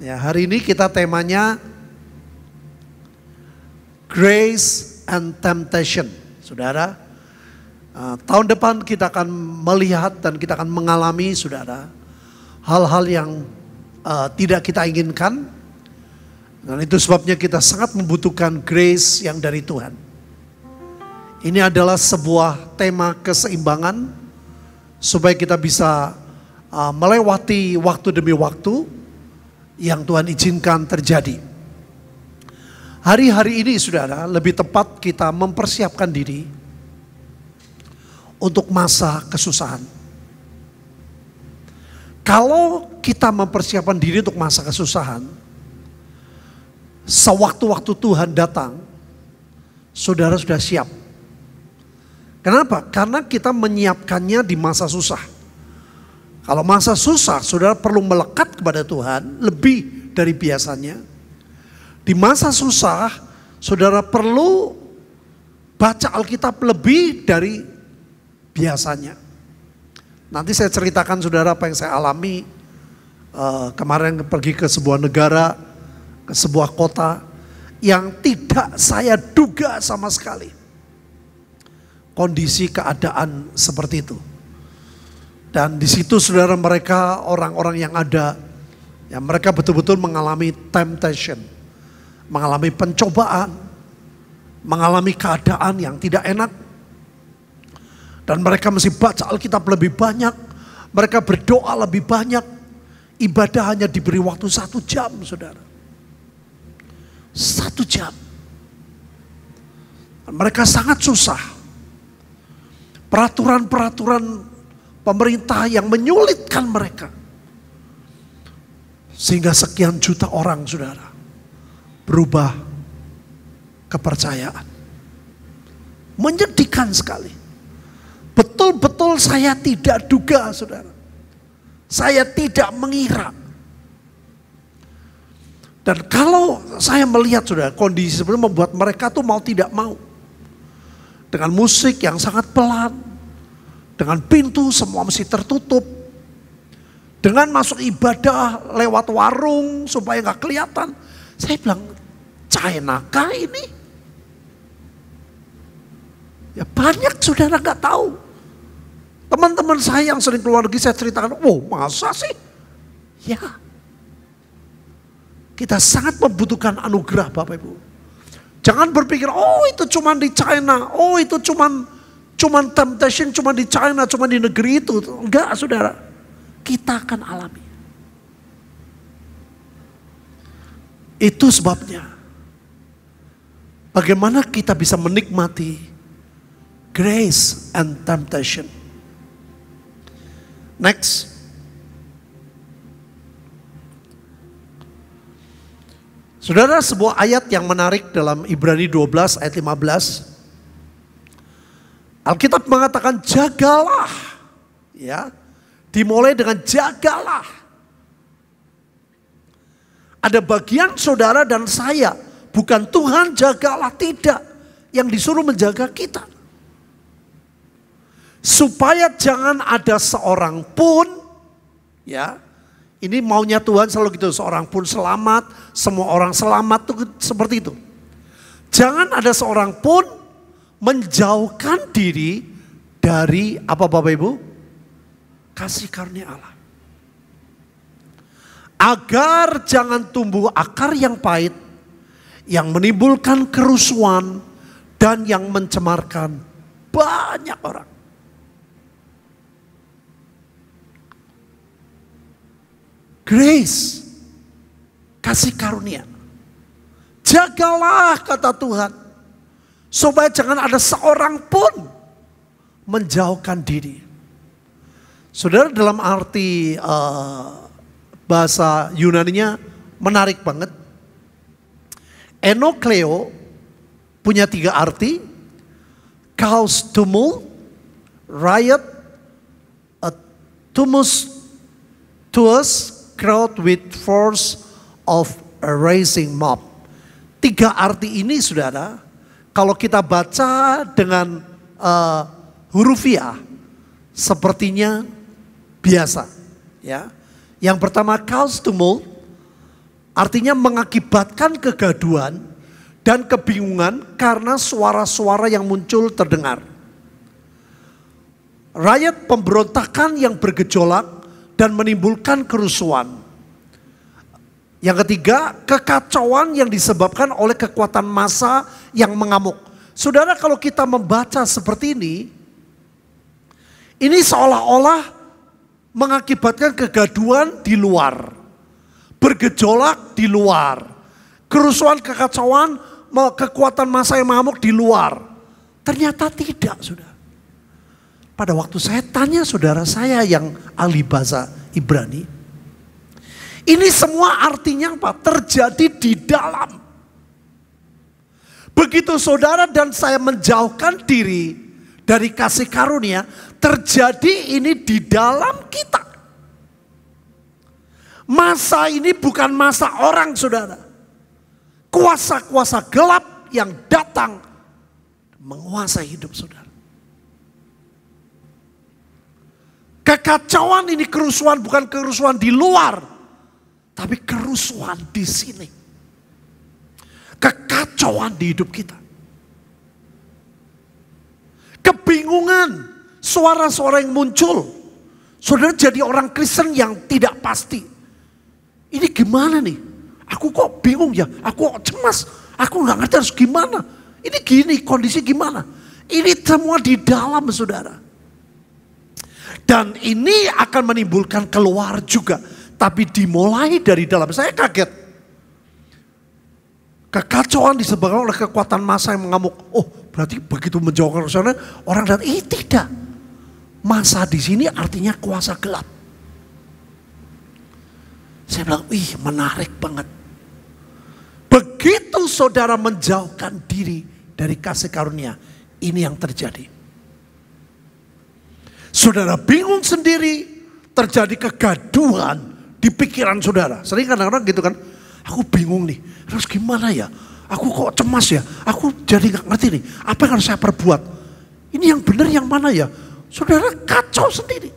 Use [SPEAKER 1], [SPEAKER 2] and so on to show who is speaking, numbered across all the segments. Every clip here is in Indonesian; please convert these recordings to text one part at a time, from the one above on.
[SPEAKER 1] Ya, hari ini kita temanya Grace and Temptation. Saudara, tahun depan kita akan melihat dan kita akan mengalami, saudara, hal-hal yang tidak kita inginkan. Dan itu sebabnya kita sangat membutuhkan grace yang dari Tuhan. Ini adalah sebuah tema keseimbangan supaya kita bisa melewati waktu demi waktu yang Tuhan izinkan terjadi. Hari-hari ini, saudara, lebih tepat kita mempersiapkan diri untuk masa kesusahan. Kalau kita mempersiapkan diri untuk masa kesusahan, sewaktu-waktu Tuhan datang, saudara sudah siap. Kenapa? Karena kita menyiapkannya di masa susah. Kalau masa susah, saudara perlu melekat kepada Tuhan lebih dari biasanya. Di masa susah, saudara perlu baca Alkitab lebih dari biasanya. Nanti saya ceritakan, saudara, apa yang saya alami kemarin pergi ke sebuah negara, ke sebuah kota yang tidak saya duga sama sekali. Kondisi keadaan seperti itu. Dan di situ, saudara, mereka orang-orang yang ada, ya, mereka betul-betul mengalami temptation, mengalami pencobaan, mengalami keadaan yang tidak enak. Dan mereka mesti baca Alkitab lebih banyak, mereka berdoa lebih banyak, ibadah hanya diberi waktu 1 jam, saudara. 1 jam. Dan mereka sangat susah. Peraturan-peraturan pemerintah yang menyulitkan mereka. Sehingga sekian juta orang, saudara, berubah kepercayaan. Menyedihkan sekali. Betul-betul saya tidak duga, saudara. Saya tidak mengira. Dan kalau saya melihat, saudara, kondisi sebenarnya membuat mereka tuh mau tidak mau. Dengan musik yang sangat pelan, dengan pintu semua mesti tertutup, dengan masuk ibadah lewat warung supaya nggak kelihatan. Saya bilang, China kah ini? Ya banyak, saudara, nggak tahu. Teman-teman saya yang sering keluar negeri saya ceritakan, oh masa sih? Ya, kita sangat membutuhkan anugerah, Bapak Ibu. Jangan berpikir, oh itu cuma di China, oh itu cuman temptation cuma di China, cuma di negeri itu. Enggak, saudara. Kita akan alami. Itu sebabnya bagaimana kita bisa menikmati grace and temptation. Next. Saudara, sebuah ayat yang menarik dalam Ibrani 12 ayat 15. Alkitab mengatakan jagalah, ya, dimulai dengan jagalah. Ada bagian saudara dan saya, bukan Tuhan jagalah, tidak, yang disuruh menjaga kita. Supaya jangan ada seorang pun, ya, ini maunya Tuhan selalu gitu, seorang pun selamat, semua orang selamat tuh seperti itu. Jangan ada seorang pun menjauhkan diri dari apa, Bapak Ibu? Kasih karunia Allah. Agar jangan tumbuh akar yang pahit, yang menimbulkan kerusuhan dan yang mencemarkan banyak orang. Grace, kasih karunia. Jagalah, kata Tuhan, supaya jangan ada seorang pun menjauhkan diri. Saudara, dalam arti bahasa Yunaninya menarik banget. Enokleo punya 3 arti. Chaos, tumult, riot, a tumultuous crowd with force of a rising mob. 3 arti ini, saudara, kalau kita baca dengan hurufiah, sepertinya biasa. Ya, yang pertama chaos, tumult, Artinya mengakibatkan kegaduhan dan kebingungan karena suara-suara yang muncul terdengar. Riot, pemberontakan yang bergejolak dan menimbulkan kerusuhan. Yang ketiga, kekacauan yang disebabkan oleh kekuatan massa yang mengamuk. Saudara, kalau kita membaca seperti ini seolah-olah mengakibatkan kegaduhan di luar, bergejolak di luar, kerusuhan, kekacauan, kekuatan massa yang mengamuk di luar. Ternyata tidak, saudara. Pada waktu saya tanya saudara saya yang ahli bahasa Ibrani, ini semua artinya apa? Terjadi di dalam. Begitu saudara dan saya menjauhkan diri dari kasih karunia, terjadi ini di dalam kita. Masa ini bukan masa orang, saudara. Kuasa-kuasa gelap yang datang menguasai hidup saudara. Kekacauan ini kerusuhan, bukan kerusuhan di luar, tapi kerusuhan di sini. Kekacauan di hidup kita. Kebingungan, suara-suara yang muncul. Saudara jadi orang Kristen yang tidak pasti. Ini gimana nih? Aku kok bingung ya, aku kok cemas, aku gak ngerti harus gimana. Ini gini, kondisi gimana? Ini semua di dalam, saudara. Dan ini akan menimbulkan keluar juga. Tapi dimulai dari dalam. Saya kaget. Kekacauan disebabkan oleh kekuatan massa yang mengamuk. Oh, berarti begitu menjauhkan sana orang datang. Tidak. Massa di sini artinya kuasa gelap. Saya bilang, menarik banget. Begitu saudara menjauhkan diri dari kasih karunia, ini yang terjadi. Saudara bingung sendiri, terjadi kegaduhan di pikiran saudara. Sering kadang-kadang gitu kan, aku bingung nih, terus gimana ya? Aku kok cemas ya? Aku jadi gak ngerti nih, apa yang harus saya perbuat? Ini yang benar yang mana ya? Saudara kacau sendiri.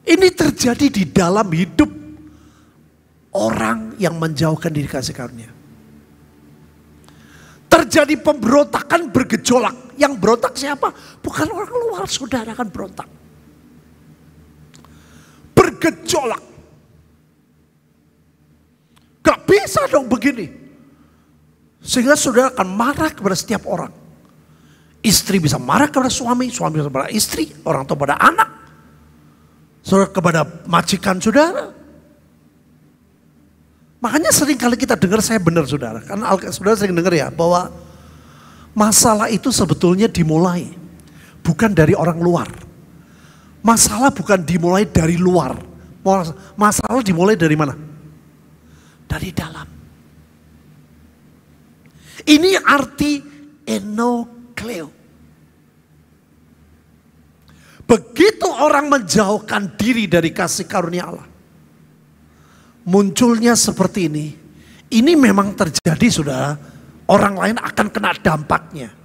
[SPEAKER 1] Ini terjadi di dalam hidup orang yang menjauhkan diri kasih karunia. Terjadi pemberontakan bergejolak. Yang berontak siapa? Bukan orang luar, saudara kan berontak. Bergejolak. Gak bisa dong begini. Sehingga saudara akan marah kepada setiap orang. Istri bisa marah kepada suami, suami bisa marah kepada istri, orang tua pada anak. Saudara kepada majikan saudara. Makanya sering kali kita dengar, saya benar saudara. Karena saudara sering dengar ya bahwa masalah itu sebetulnya dimulai bukan dari orang luar. Masalah bukan dimulai dari luar. Masalah dimulai dari mana? Dari dalam. Ini arti enokleo. Begitu orang menjauhkan diri dari kasih karunia Allah, munculnya seperti ini. Ini memang terjadi, saudara. Orang lain akan kena dampaknya.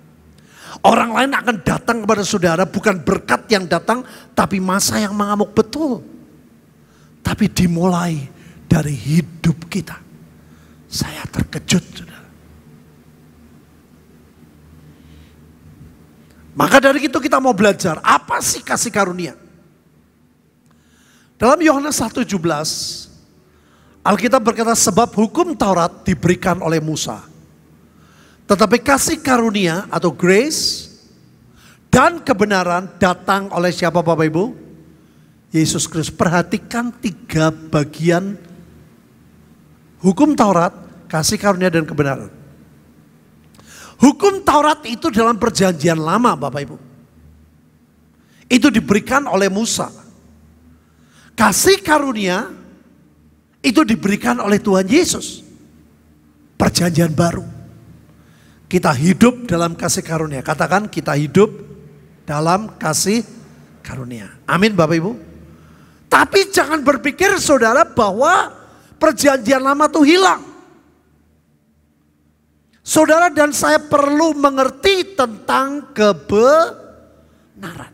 [SPEAKER 1] Orang lain akan datang kepada saudara bukan berkat yang datang, tapi masa yang mengamuk betul. Tapi dimulai dari hidup kita. Saya terkejut, saudara. Maka dari itu kita mau belajar, apa sih kasih karunia? Dalam Yohanes 1:17, Alkitab berkata, sebab hukum Taurat diberikan oleh Musa. Tetapi kasih karunia atau grace dan kebenaran datang oleh siapa Bapak Ibu? Yesus Kristus. Perhatikan 3 bagian hukum Taurat, kasih karunia dan kebenaran. Hukum Taurat itu dalam perjanjian lama Bapak Ibu. Itu diberikan oleh Musa. Kasih karunia itu diberikan oleh Tuhan Yesus. Perjanjian baru. Kita hidup dalam kasih karunia. Katakan kita hidup dalam kasih karunia. Amin Bapak Ibu. Tapi jangan berpikir saudara bahwa perjanjian lama itu hilang. Saudara dan saya perlu mengerti tentang kebenaran.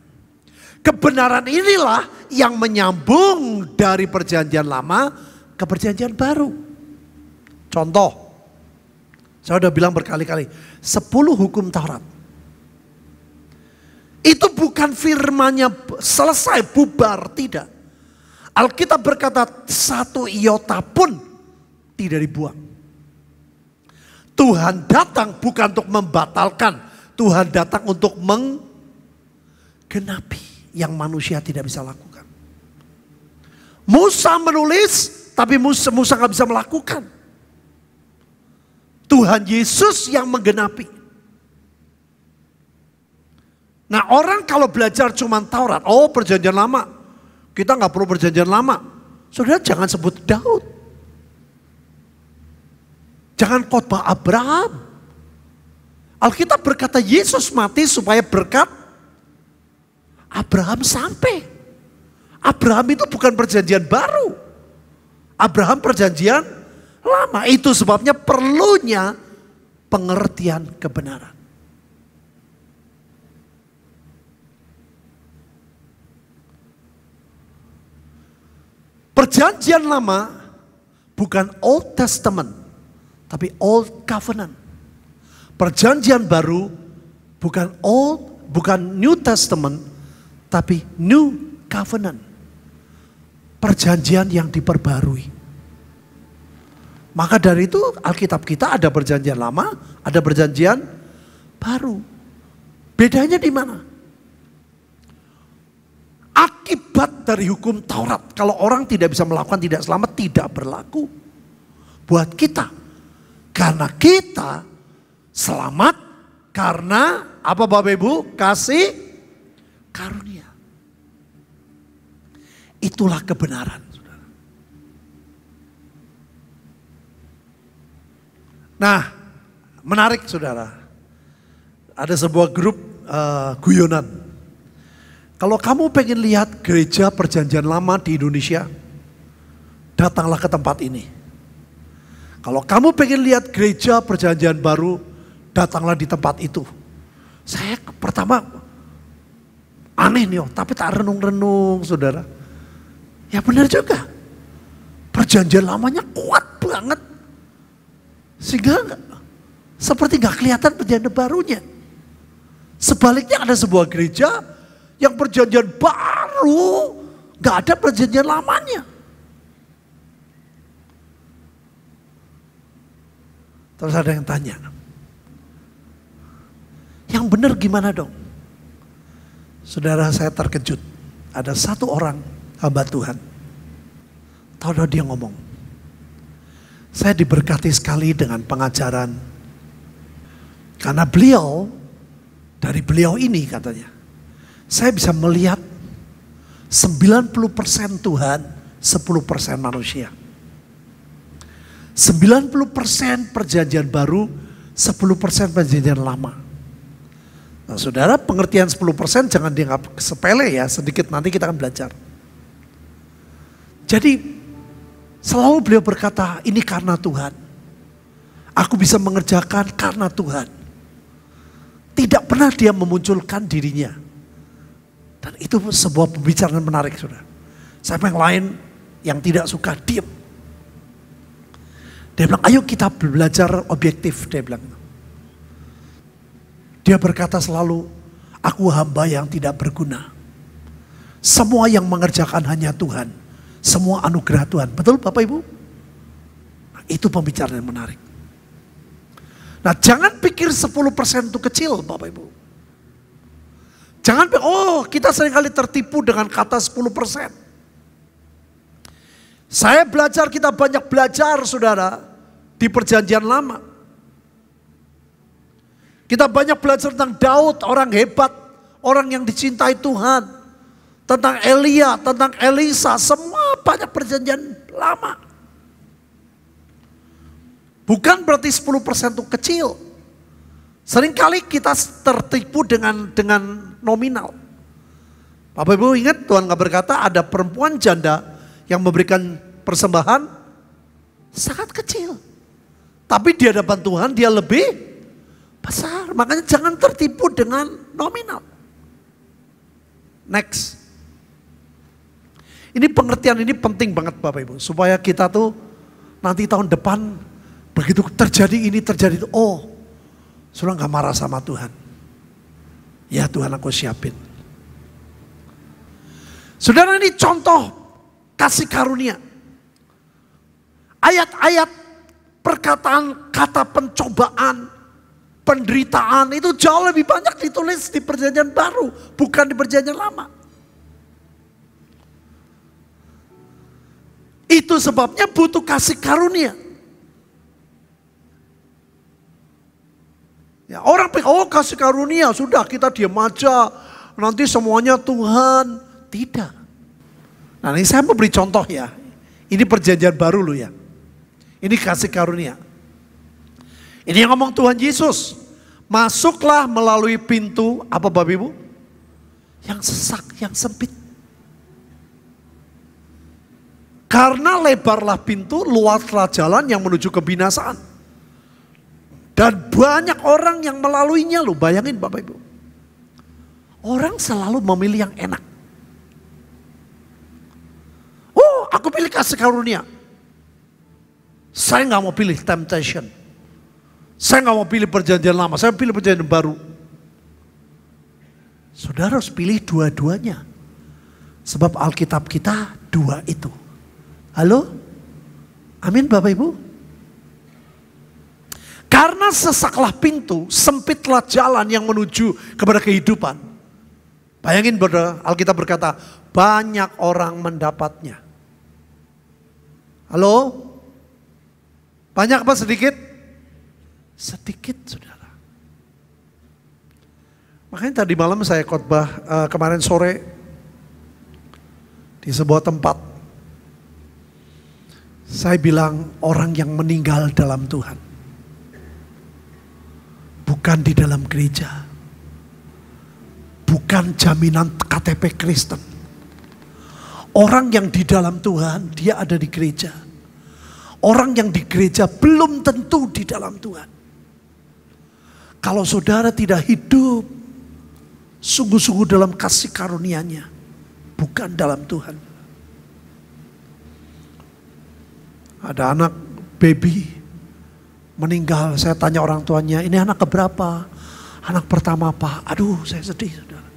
[SPEAKER 1] Kebenaran inilah yang menyambung dari perjanjian lama ke perjanjian baru. Contoh, saya sudah bilang berkali-kali, 10 hukum Taurat. Itu bukan firmannya selesai, bubar, tidak. Alkitab berkata 1 iota pun tidak dibuang. Tuhan datang bukan untuk membatalkan, Tuhan datang untuk menggenapi yang manusia tidak bisa lakukan. Musa menulis, tapi Musa gak bisa melakukan. Tuhan Yesus yang menggenapi. Nah, orang kalau belajar cuma Taurat, oh perjanjian lama, kita gak perlu perjanjian lama. Saudara jangan sebut Daud. Jangan khotbah Abraham. Alkitab berkata Yesus mati supaya berkat Abraham sampai. Abraham itu bukan perjanjian baru. Abraham perjanjian lama. Itu sebabnya perlunya pengertian kebenaran. Perjanjian lama bukan Old Testament, tapi Old Covenant. Perjanjian baru bukan New Testament, tapi New Covenant. Perjanjian yang diperbarui. Maka dari itu Alkitab kita ada perjanjian lama, ada perjanjian baru. Bedanya di mana? Akibat dari hukum Taurat, kalau orang tidak bisa melakukan tidak selamat, tidak berlaku buat kita. Karena kita selamat karena apa Bapak Ibu? Kasih karunia. Itulah kebenaran. Saudara. Nah, menarik saudara. Ada sebuah grup guyonan. Kalau kamu pengen lihat gereja perjanjian lama di Indonesia, datanglah ke tempat ini. Kalau kamu pengen lihat gereja perjanjian baru, datanglah di tempat itu. Saya pertama aneh nih, tapi tak renung-renung saudara. Ya benar juga. Perjanjian lamanya kuat banget. Sehingga seperti gak kelihatan perjanjian barunya. Sebaliknya ada sebuah gereja yang perjanjian baru, gak ada perjanjian lamanya. Terus ada yang tanya, yang benar gimana dong? Saudara, saya terkejut. Ada satu orang hamba Tuhan. Tahu dia ngomong, saya diberkati sekali dengan pengajaran. Karena dari beliau ini katanya, saya bisa melihat 90% Tuhan, 10% manusia. 90% perjanjian baru, 10% perjanjian lama. Nah, saudara, pengertian 10% jangan dianggap sepele ya, sedikit nanti kita akan belajar. Jadi selalu beliau berkata, ini karena Tuhan. Aku bisa mengerjakan karena Tuhan. Tidak pernah dia memunculkan dirinya. Dan itu sebuah pembicaraan menarik saudara. Sampai yang lain yang tidak suka diam. Dia bilang, ayo kita belajar objektif. Dia bilang. Dia berkata selalu, aku hamba yang tidak berguna. Semua yang mengerjakan hanya Tuhan. Semua anugerah Tuhan. Betul Bapak Ibu? Nah, itu pembicaraan yang menarik. Nah, jangan pikir 10% itu kecil Bapak Ibu. Jangan pikir, oh kita seringkali tertipu dengan kata 10%. Saya belajar, kita banyak belajar saudara di perjanjian lama. Kita banyak belajar tentang Daud, orang hebat, orang yang dicintai Tuhan. Tentang Elia, tentang Elisa, semua banyak perjanjian lama. Bukan berarti 10% itu kecil. Seringkali kita tertipu dengan nominal. Bapak Ibu ingat Tuhan gak berkata ada perempuan janda yang memberikan persembahan sangat kecil. Tapi di hadapan Tuhan dia lebih besar. Makanya jangan tertipu dengan nominal. Next. Ini pengertian ini penting banget Bapak Ibu. Supaya kita tuh nanti tahun depan begitu terjadi ini terjadi itu. Oh, sudah gak marah sama Tuhan. Ya Tuhan aku siapin. Saudara, ini contoh kasih karunia. Ayat-ayat perkataan kata pencobaan, penderitaan itu jauh lebih banyak ditulis di Perjanjian Baru, bukan di Perjanjian Lama. Itu sebabnya butuh kasih karunia. Ya, orang pikir, oh kasih karunia, sudah kita diam aja, nanti semuanya Tuhan. Tidak. Nah ini saya mau beri contoh ya. Ini Perjanjian Baru loh ya. Ini kasih karunia. Ini yang ngomong Tuhan Yesus. Masuklah melalui pintu, apa Bapak Ibu? Yang sesak, yang sempit. Karena lebarlah pintu, luaslah jalan yang menuju kebinasaan. Dan banyak orang yang melaluinya loh, bayangin Bapak Ibu. Orang selalu memilih yang enak. Oh, aku pilih kasih karunia. Saya nggak mau pilih temptation. Saya nggak mau pilih perjanjian lama, saya pilih perjanjian baru. Saudara harus pilih dua-duanya. Sebab Alkitab kita dua itu. Halo? Amin Bapak Ibu? Karena sesaklah pintu, sempitlah jalan yang menuju kepada kehidupan. Bayangin Alkitab berkata, banyak orang mendapatnya. Halo? Banyak apa sedikit? Sedikit saudara. Makanya tadi malam saya khotbah kemarin sore di sebuah tempat. Saya bilang orang yang meninggal dalam Tuhan. Bukan di dalam gereja. Bukan jaminan KTP Kristen. Orang yang di dalam Tuhan, dia ada di gereja. Orang yang di gereja belum tentu di dalam Tuhan. Kalau saudara tidak hidup sungguh-sungguh dalam kasih karunia-Nya, bukan dalam Tuhan. Ada anak baby meninggal, saya tanya orang tuanya, ini anak keberapa? Anak pertama Pak. Aduh, saya sedih saudara.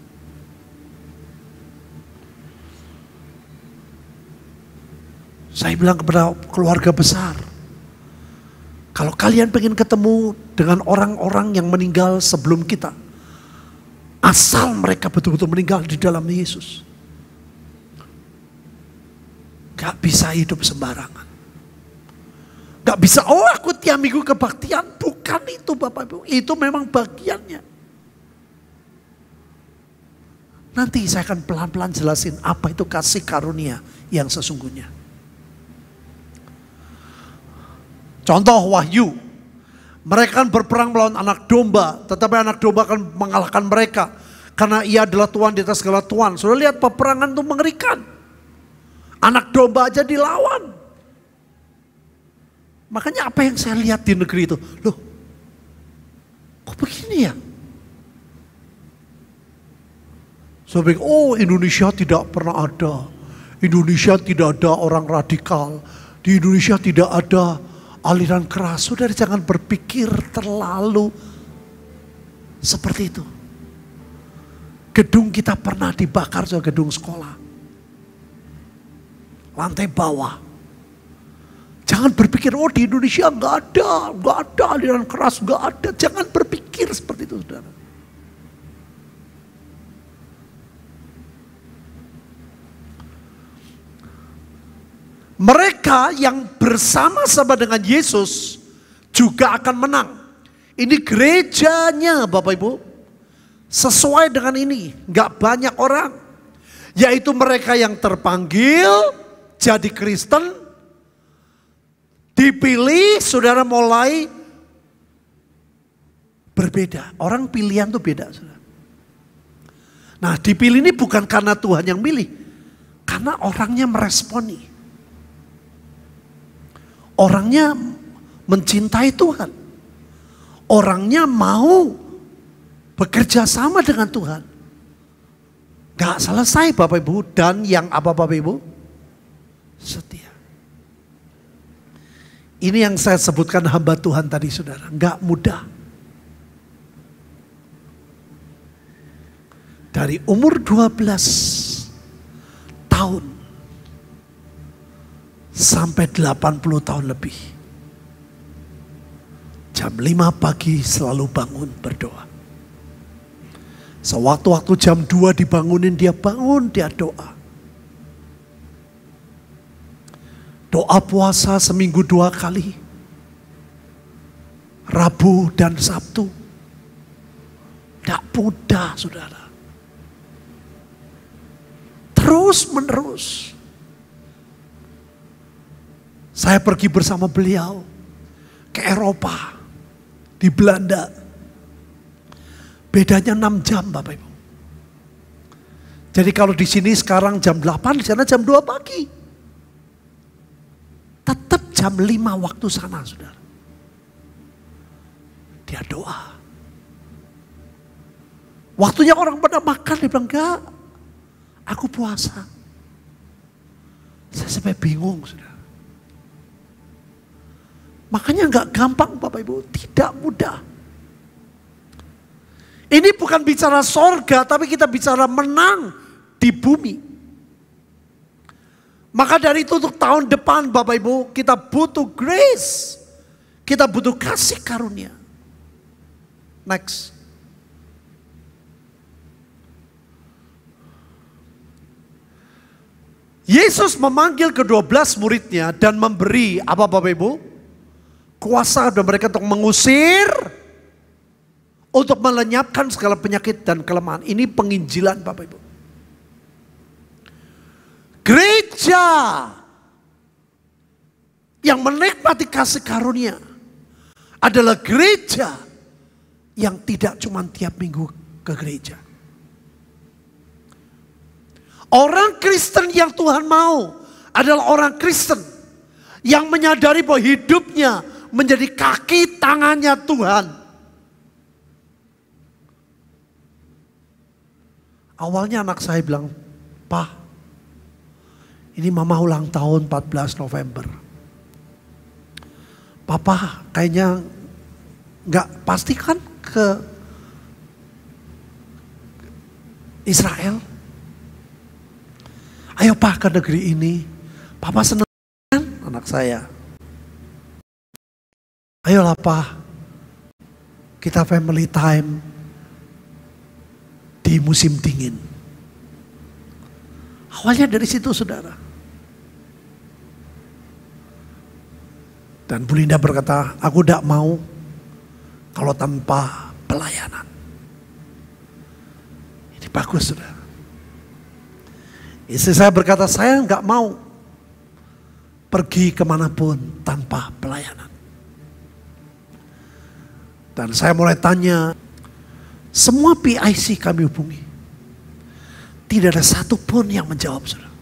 [SPEAKER 1] Saya bilang kepada keluarga besar, kalau kalian pengen ketemu dengan orang-orang yang meninggal sebelum kita, asal mereka betul-betul meninggal di dalam Yesus, gak bisa hidup sembarangan. Gak bisa, oh aku tiap minggu kebaktian. Bukan itu Bapak Ibu, itu memang bagiannya. Nanti saya akan pelan-pelan jelasin apa itu kasih karunia yang sesungguhnya. Contoh Wahyu. Mereka kan berperang melawan anak domba, tetapi anak domba akan mengalahkan mereka. Karena ia adalah Tuhan di atas segala Tuhan. Sudah lihat peperangan itu mengerikan. Anak domba aja dilawan. Makanya apa yang saya lihat di negeri itu, loh kok begini ya? Saya pikir, oh Indonesia tidak pernah ada. Indonesia tidak ada orang radikal. Di Indonesia tidak ada aliran keras. Saudara jangan berpikir terlalu seperti itu. Gedung kita pernah dibakar, gedung sekolah. Lantai bawah. Jangan berpikir, oh di Indonesia nggak ada aliran keras, nggak ada. Jangan berpikir seperti itu, saudara. Mereka yang bersama-sama dengan Yesus juga akan menang. Ini gerejanya, Bapak Ibu, sesuai dengan ini, nggak banyak orang, yaitu mereka yang terpanggil jadi Kristen. Dipilih, saudara mulai berbeda. Orang pilihan tuh beda, saudara. Nah, dipilih ini bukan karena Tuhan yang milih, karena orangnya meresponi. Orangnya mencintai Tuhan. Orangnya mau bekerja sama dengan Tuhan. Gak selesai Bapak Ibu, dan yang apa Bapak Ibu? setia. Ini yang saya sebutkan hamba Tuhan tadi saudara, enggak mudah. Dari umur 12 tahun sampai 80 tahun lebih. Jam 5 pagi selalu bangun berdoa. Sewaktu-waktu jam 2 dibangunin, dia bangun, dia doa. Doa puasa seminggu 2 kali. Rabu dan Sabtu. Tidak mudah saudara. Terus menerus. Saya pergi bersama beliau ke Eropa. Di Belanda. Bedanya 6 jam Bapak Ibu. Jadi kalau di sini sekarang jam 8, di sana jam 2 pagi. Tetap jam 5 waktu sana saudara. Dia doa. Waktunya orang pada makan, dia bilang enggak. Aku puasa. Saya sampai bingung saudara. Makanya enggak gampang Bapak Ibu. Tidak mudah. Ini bukan bicara sorga, tapi kita bicara menang di bumi. Maka dari itu untuk tahun depan Bapak Ibu, kita butuh grace. Kita butuh kasih karunia. Next. Yesus memanggil ke-12 muridnya dan memberi apa Bapak Ibu? Kuasa kepada mereka untuk mengusir, untuk melenyapkan segala penyakit dan kelemahan. Ini penginjilan Bapak Ibu. Gereja yang menikmati kasih karunia adalah gereja yang tidak cuma tiap minggu ke gereja. Orang Kristen yang Tuhan mau adalah orang Kristen yang menyadari bahwa hidupnya menjadi kaki tangannya Tuhan. Awalnya anak saya bilang, "Pak, ini mama ulang tahun 14 November. Papa kayaknya nggak pasti kan ke Israel. Ayo Pak ke negeri ini. Papa senang kan anak saya. Ayolah Pak, kita family time di musim dingin." Awalnya dari situ saudara. Dan Bu Linda berkata, "Aku tidak mau kalau tanpa pelayanan." Ini bagus saudara. Istri saya berkata, "Saya nggak mau pergi kemanapun tanpa pelayanan." Dan saya mulai tanya, semua PIC kami hubungi. Tidak ada satupun yang menjawab saudara.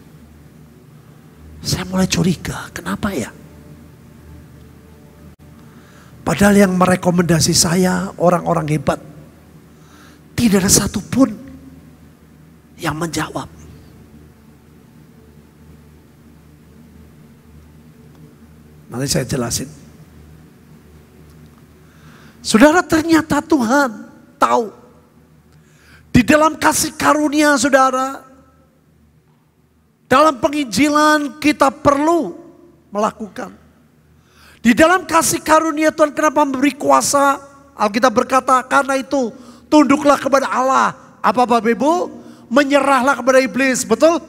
[SPEAKER 1] Saya mulai curiga, kenapa ya? Padahal yang merekomendasi saya orang-orang hebat. Tidak ada satupun yang menjawab. Nanti saya jelasin. Saudara, ternyata Tuhan tahu. Di dalam kasih karunia saudara. Dalam penginjilan kita perlu melakukan. Di dalam kasih karunia Tuhan kenapa memberi kuasa? Alkitab berkata, karena itu tunduklah kepada Allah. Apa Bapak Ibu? Menyerahlah kepada iblis, betul?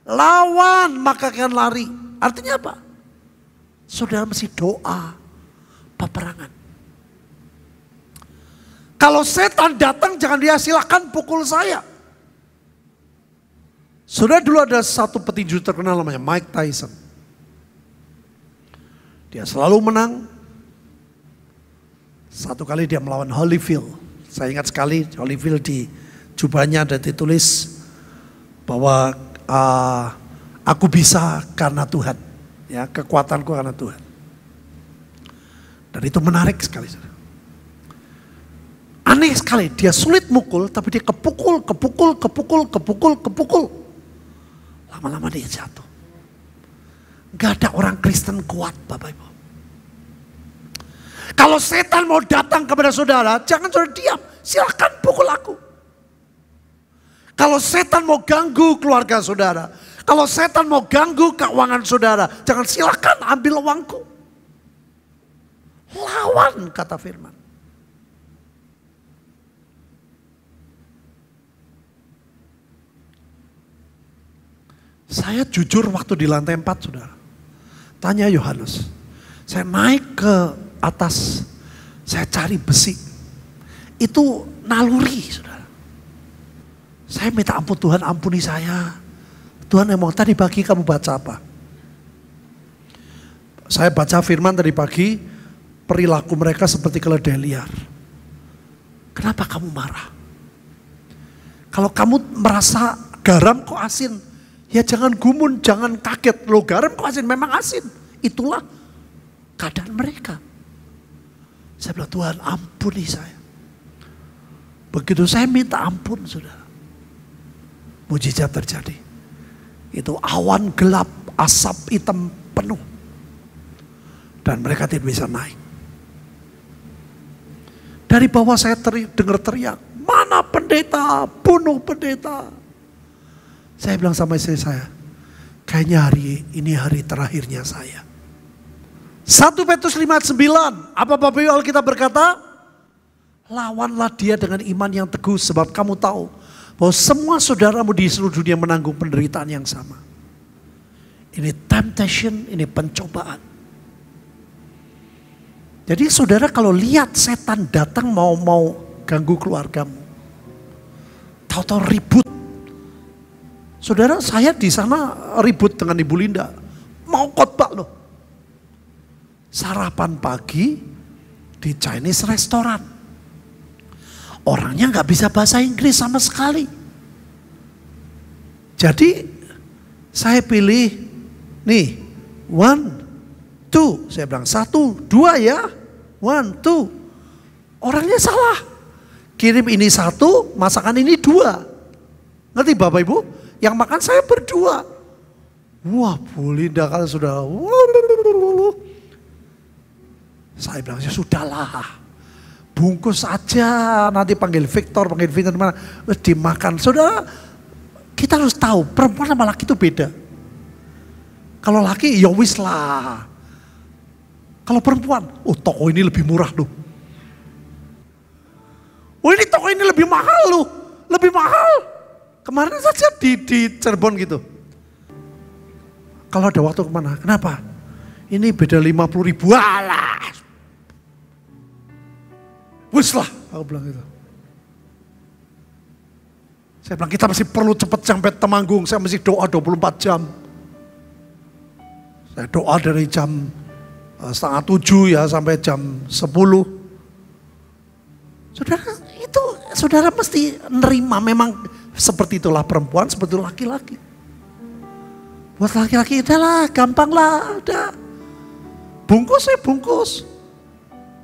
[SPEAKER 1] Lawan maka akan lari. Artinya apa? Saudara mesti doa peperangan. Kalau setan datang jangan dia silakan pukul saya. Saudara, dulu ada satu petinju terkenal namanya Mike Tyson. Dia selalu menang. Satu kali dia melawan Holyfield. Saya ingat sekali Holyfield di jubahnya ada ditulis bahwa aku bisa karena Tuhan. Ya, kekuatanku karena Tuhan. Dan itu menarik sekali. Aneh sekali, dia sulit mukul tapi dia kepukul. Lama-lama dia jatuh. Gak ada orang Kristen kuat, Bapak Ibu. Kalau setan mau datang kepada saudara, jangan saudara diam. Silakan pukul aku. Kalau setan mau ganggu keluarga saudara, kalau setan mau ganggu keuangan saudara, jangan silakan ambil uangku. Lawan, kata firman. Saya jujur waktu di lantai 4, saudara. Tanya Yohanes. Saya naik ke atas, saya cari besi. Itu naluri, saudara. Saya minta ampun, Tuhan ampuni saya. Tuhan emang tadi pagi kamu baca apa? Saya baca firman tadi pagi, perilaku mereka seperti keledai liar. Kenapa kamu marah? Kalau kamu merasa garam kok asin, ya jangan gumun, jangan kaget. Loh garam kok asin, memang asin. Itulah keadaan mereka. Saya bilang, Tuhan ampuni saya. Begitu saya minta ampun, saudara, mujizat terjadi. Itu awan gelap, asap hitam penuh. Dan mereka tidak bisa naik. Dari bawah saya dengar teriak, mana pendeta, bunuh pendeta. Saya bilang sama istri saya, kayaknya hari ini hari terakhirnya saya. 1 Petrus 5:9, apa Bapak Ibu Alkitab berkata? Lawanlah dia dengan iman yang teguh, sebab kamu tahu bahwa semua saudaramu di seluruh dunia menanggung penderitaan yang sama. Ini temptation, ini pencobaan. Jadi saudara kalau lihat setan datang mau ganggu keluargamu, tahu-tahu ribut. Saudara, saya di sana ribut dengan Ibu Linda, mau khotbah loh. Sarapan pagi di Chinese restoran. Orangnya nggak bisa bahasa Inggris sama sekali. Jadi saya pilih nih 1, 2. Saya bilang 1, 2 ya. 1, 2. Orangnya salah. Kirim ini 1, masakan ini 2. Ngerti Bapak Ibu? Yang makan saya berdua. Wah, Bu Linda kan sudah. Saya bilang ya sudahlah. Bungkus aja, nanti panggil Victor mana, dimakan. Saudara, kita harus tahu perempuan sama laki itu beda. Kalau laki ya wis lah. Kalau perempuan, oh toko ini lebih murah loh. Oh ini toko ini lebih mahal loh, lebih mahal. Kemarin saja di Cirebon gitu. Kalau ada waktu kemana? Kenapa? Ini beda 50.000. Alah. Wis lah, aku bilang gitu. Saya bilang kita masih perlu cepat sampai Temanggung. Saya mesti doa 24 jam. Saya doa dari jam 6:30 ya sampai jam 10. Saudara, itu saudara mesti nerima, memang seperti itulah perempuan, seperti itu laki-laki. Buat laki-laki adalah gampang lah, udah. Bungkus ya bungkus.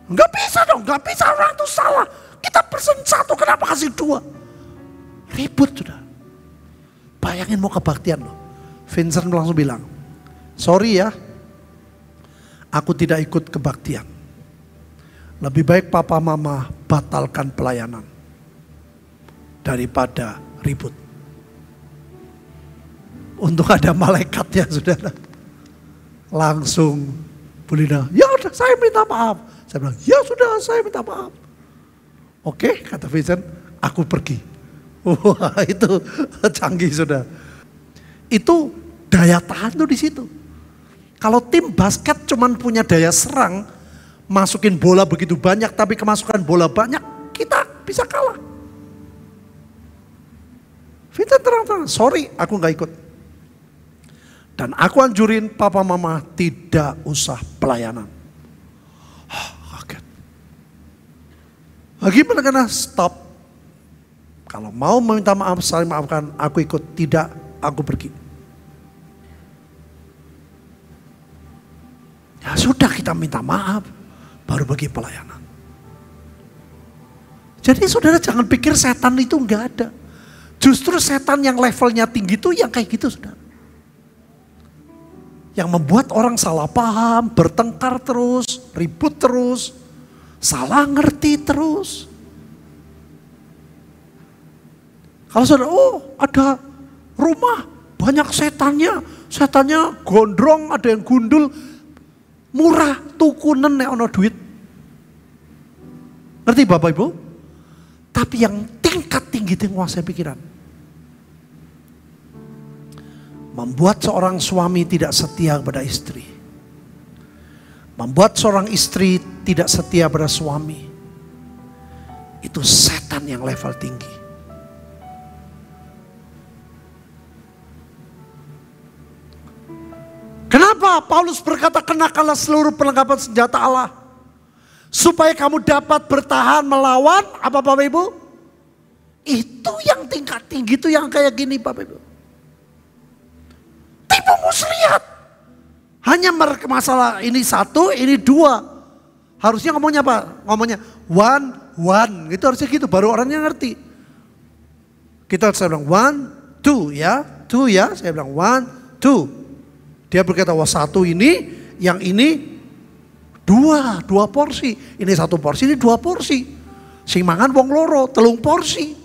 [SPEAKER 1] Enggak bisa dong, enggak bisa, orang itu salah. Kita pesen 1, kenapa kasih 2? Ribut sudah. Bayangin mau kebaktian loh. Vincent langsung bilang, sorry ya, aku tidak ikut kebaktian. Lebih baik papa mama batalkan pelayanan daripada ribut. Untuk ada malaikatnya saudara. Langsung Bu Linda, ya udah saya minta maaf. Saya bilang, ya sudah saya minta maaf. Oke, kata Vincent, aku pergi. Wah itu canggih sudah. Itu daya tahan tuh di situ. Kalau tim basket cuman punya daya serang, masukin bola begitu banyak, tapi kemasukan bola banyak, kita bisa kalah. Vincent terang-terang, sorry aku gak ikut. Dan aku anjurin papa mama tidak usah pelayanan. Kaget. Gimana karena stop. Kalau mau meminta maaf, saling maafkan, aku ikut. Tidak, aku pergi. Ya sudah kita minta maaf, baru pergi pelayanan. Jadi saudara jangan pikir setan itu enggak ada. Justru setan yang levelnya tinggi itu yang kayak gitu saudara. Yang membuat orang salah paham, bertengkar terus, ribut terus, salah ngerti terus. Kalau saudara, oh ada rumah banyak setannya, setannya gondrong, ada yang gundul, murah, tukunen nek ono duit. Ngerti Bapak Ibu? Tapi yang tingkat tinggi itu menguasai pikiran. Membuat seorang suami tidak setia kepada istri. Membuat seorang istri tidak setia pada suami. Itu setan yang level tinggi. Kenapa Paulus berkata kenakanlah seluruh perlengkapan senjata Allah? Supaya kamu dapat bertahan melawan apa Bapak Ibu? Itu yang tingkat tinggi, itu yang kayak gini Bapak Ibu. Tipu muslihat. Hanya masalah ini satu, ini dua. Harusnya ngomongnya apa? Ngomongnya one. Itu harusnya gitu, baru orangnya ngerti. Kita saya bilang two ya. Saya bilang two. Dia berkata, wah satu ini, yang ini dua porsi. Ini satu porsi, ini dua porsi. Sing mangan wong loro, telung porsi.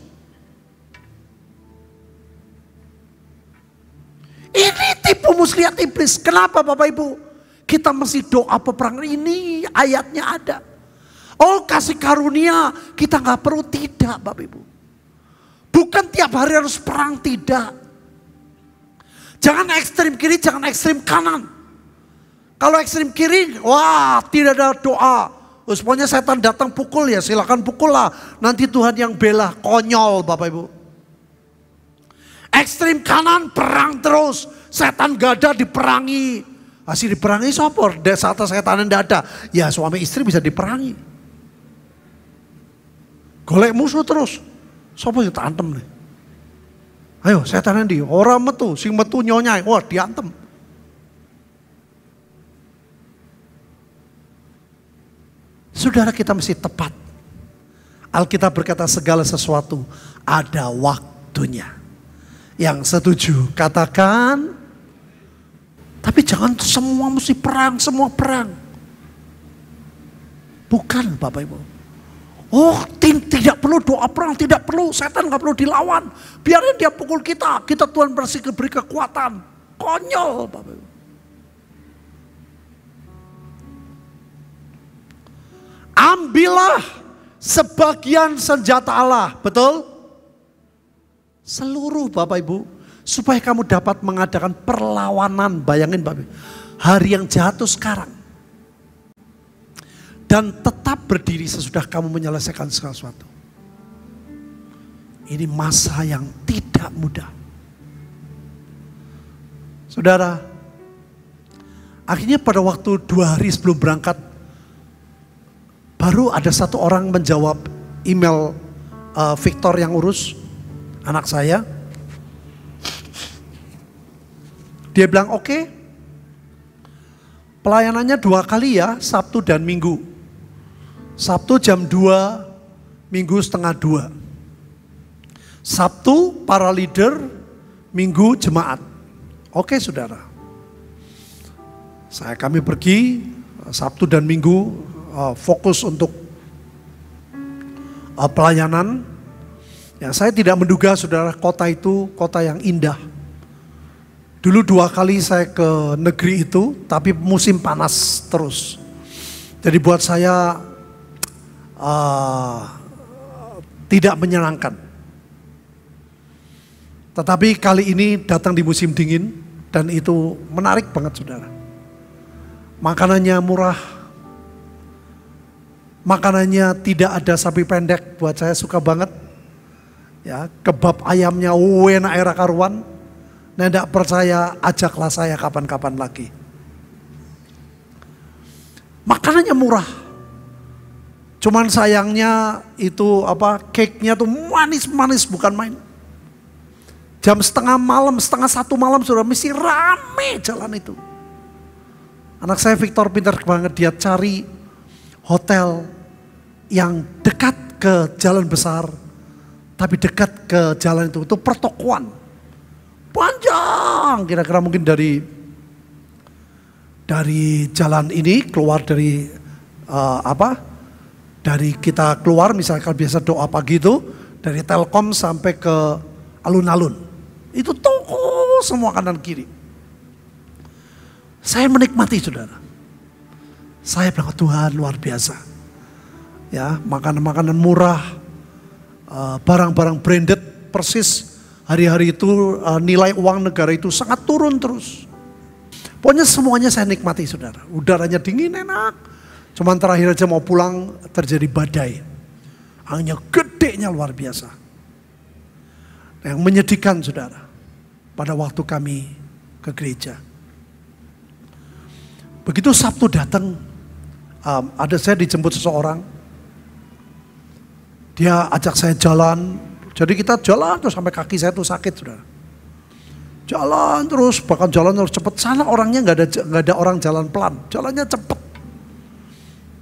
[SPEAKER 1] Ini tipu muslihat iblis. Kenapa Bapak Ibu? Kita mesti doa peperangan, ini ayatnya ada. Oh kasih karunia, kita gak perlu, tidak Bapak Ibu. Bukan tiap hari harus perang, tidak. Jangan ekstrim kiri, jangan ekstrim kanan. Kalau ekstrim kiri, wah tidak ada doa. Pokoknya setan datang pukul ya silakan pukul lah. Nanti Tuhan yang bela, konyol Bapak Ibu. Ekstrim kanan perang terus. Setan gak ada diperangi. Asli diperangi sopor. Saat setan tidak ada. Ya suami istri bisa diperangi. Golek musuh terus. Sopor kita antem nih. Ayo setan endi, orang metu, sing metu nyonyai, wah diantem. Saudara kita mesti tepat. Alkitab berkata segala sesuatu ada waktunya. Yang setuju katakan. Tapi jangan semua mesti perang, semua perang. Bukan Bapak Ibu. Oh tidak perlu doa perang, tidak perlu, setan gak perlu dilawan. Biarin dia pukul kita Tuhan beri kekuatan. Konyol Bapak Ibu. Ambillah sebagian senjata Allah, betul? Seluruh Bapak Ibu, supaya kamu dapat mengadakan perlawanan. Bayangin Bapak Ibu, hari yang jatuh sekarang. Dan tetap berdiri sesudah kamu menyelesaikan segala sesuatu. Ini masa yang tidak mudah. Saudara, akhirnya pada waktu 2 hari sebelum berangkat, baru ada satu orang menjawab email Victor yang urus anak saya. Dia bilang oke, pelayanannya 2 kali ya, Sabtu dan Minggu. Sabtu jam 2, Minggu setengah 2. Sabtu para leader, Minggu jemaat. Oke saudara. Kami pergi Sabtu dan Minggu fokus untuk pelayanan. Ya, saya tidak menduga saudara kota itu kota yang indah. Dulu 2 kali saya ke negeri itu, tapi musim panas terus. Jadi buat saya tidak menyenangkan. Tetapi kali ini datang di musim dingin dan itu menarik banget saudara. Makanannya murah. Makanannya tidak ada sapi pendek, buat saya suka banget. Ya, kebab ayamnya enak era karuan. Nah, tidak percaya, ajaklah saya kapan-kapan lagi. Makanannya murah. Cuman sayangnya itu cake-nya tuh manis-manis bukan main. Jam setengah 1 malam sudah mesti rame jalan itu. Anak saya Victor pintar banget, dia cari hotel yang dekat ke jalan besar, tapi dekat ke jalan itu pertokoan. Panjang, kira-kira mungkin dari dari jalan ini keluar dari dari kita keluar misalnya kalau biasa doa pagi itu dari Telkom sampai ke alun-alun. Itu toko semua kanan kiri. Saya menikmati saudara. Saya bilang Tuhan luar biasa. Ya, makanan-makanan murah, barang-barang branded persis hari-hari itu nilai uang negara itu sangat turun terus. Pokoknya semuanya saya nikmati saudara. Udaranya dingin enak. Cuman terakhir aja mau pulang terjadi badai. Anginnya gedenya luar biasa. Yang menyedihkan saudara. Pada waktu kami ke gereja. Begitu Sabtu datang. Ada saya dijemput seseorang. Dia ajak saya jalan. Jadi kita jalan terus sampai kaki saya tuh sakit saudara. Jalan terus, bahkan jalan terus cepet. Sana orangnya nggak ada orang jalan pelan. Jalannya cepet.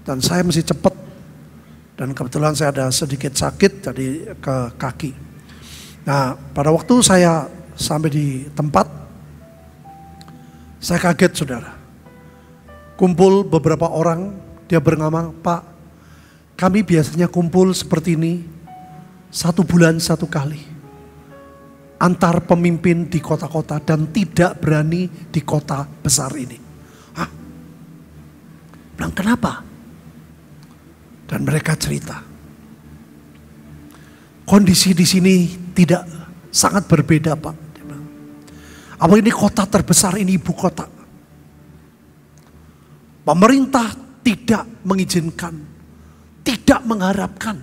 [SPEAKER 1] Dan saya mesti cepet. Dan kebetulan saya ada sedikit sakit jadi ke kaki. Nah pada waktu saya sampai di tempat. Saya kaget saudara. Kumpul beberapa orang. Dia berngamang, Pak kami biasanya kumpul seperti ini 1 bulan 1 kali. Antar pemimpin di kota-kota dan tidak berani di kota besar ini. Hah? Bilang kenapa? Dan mereka cerita. Kondisi di sini tidak sangat berbeda Pak. Apa ini kota terbesar, ini ibu kota. Pemerintah tidak mengizinkan, tidak mengharapkan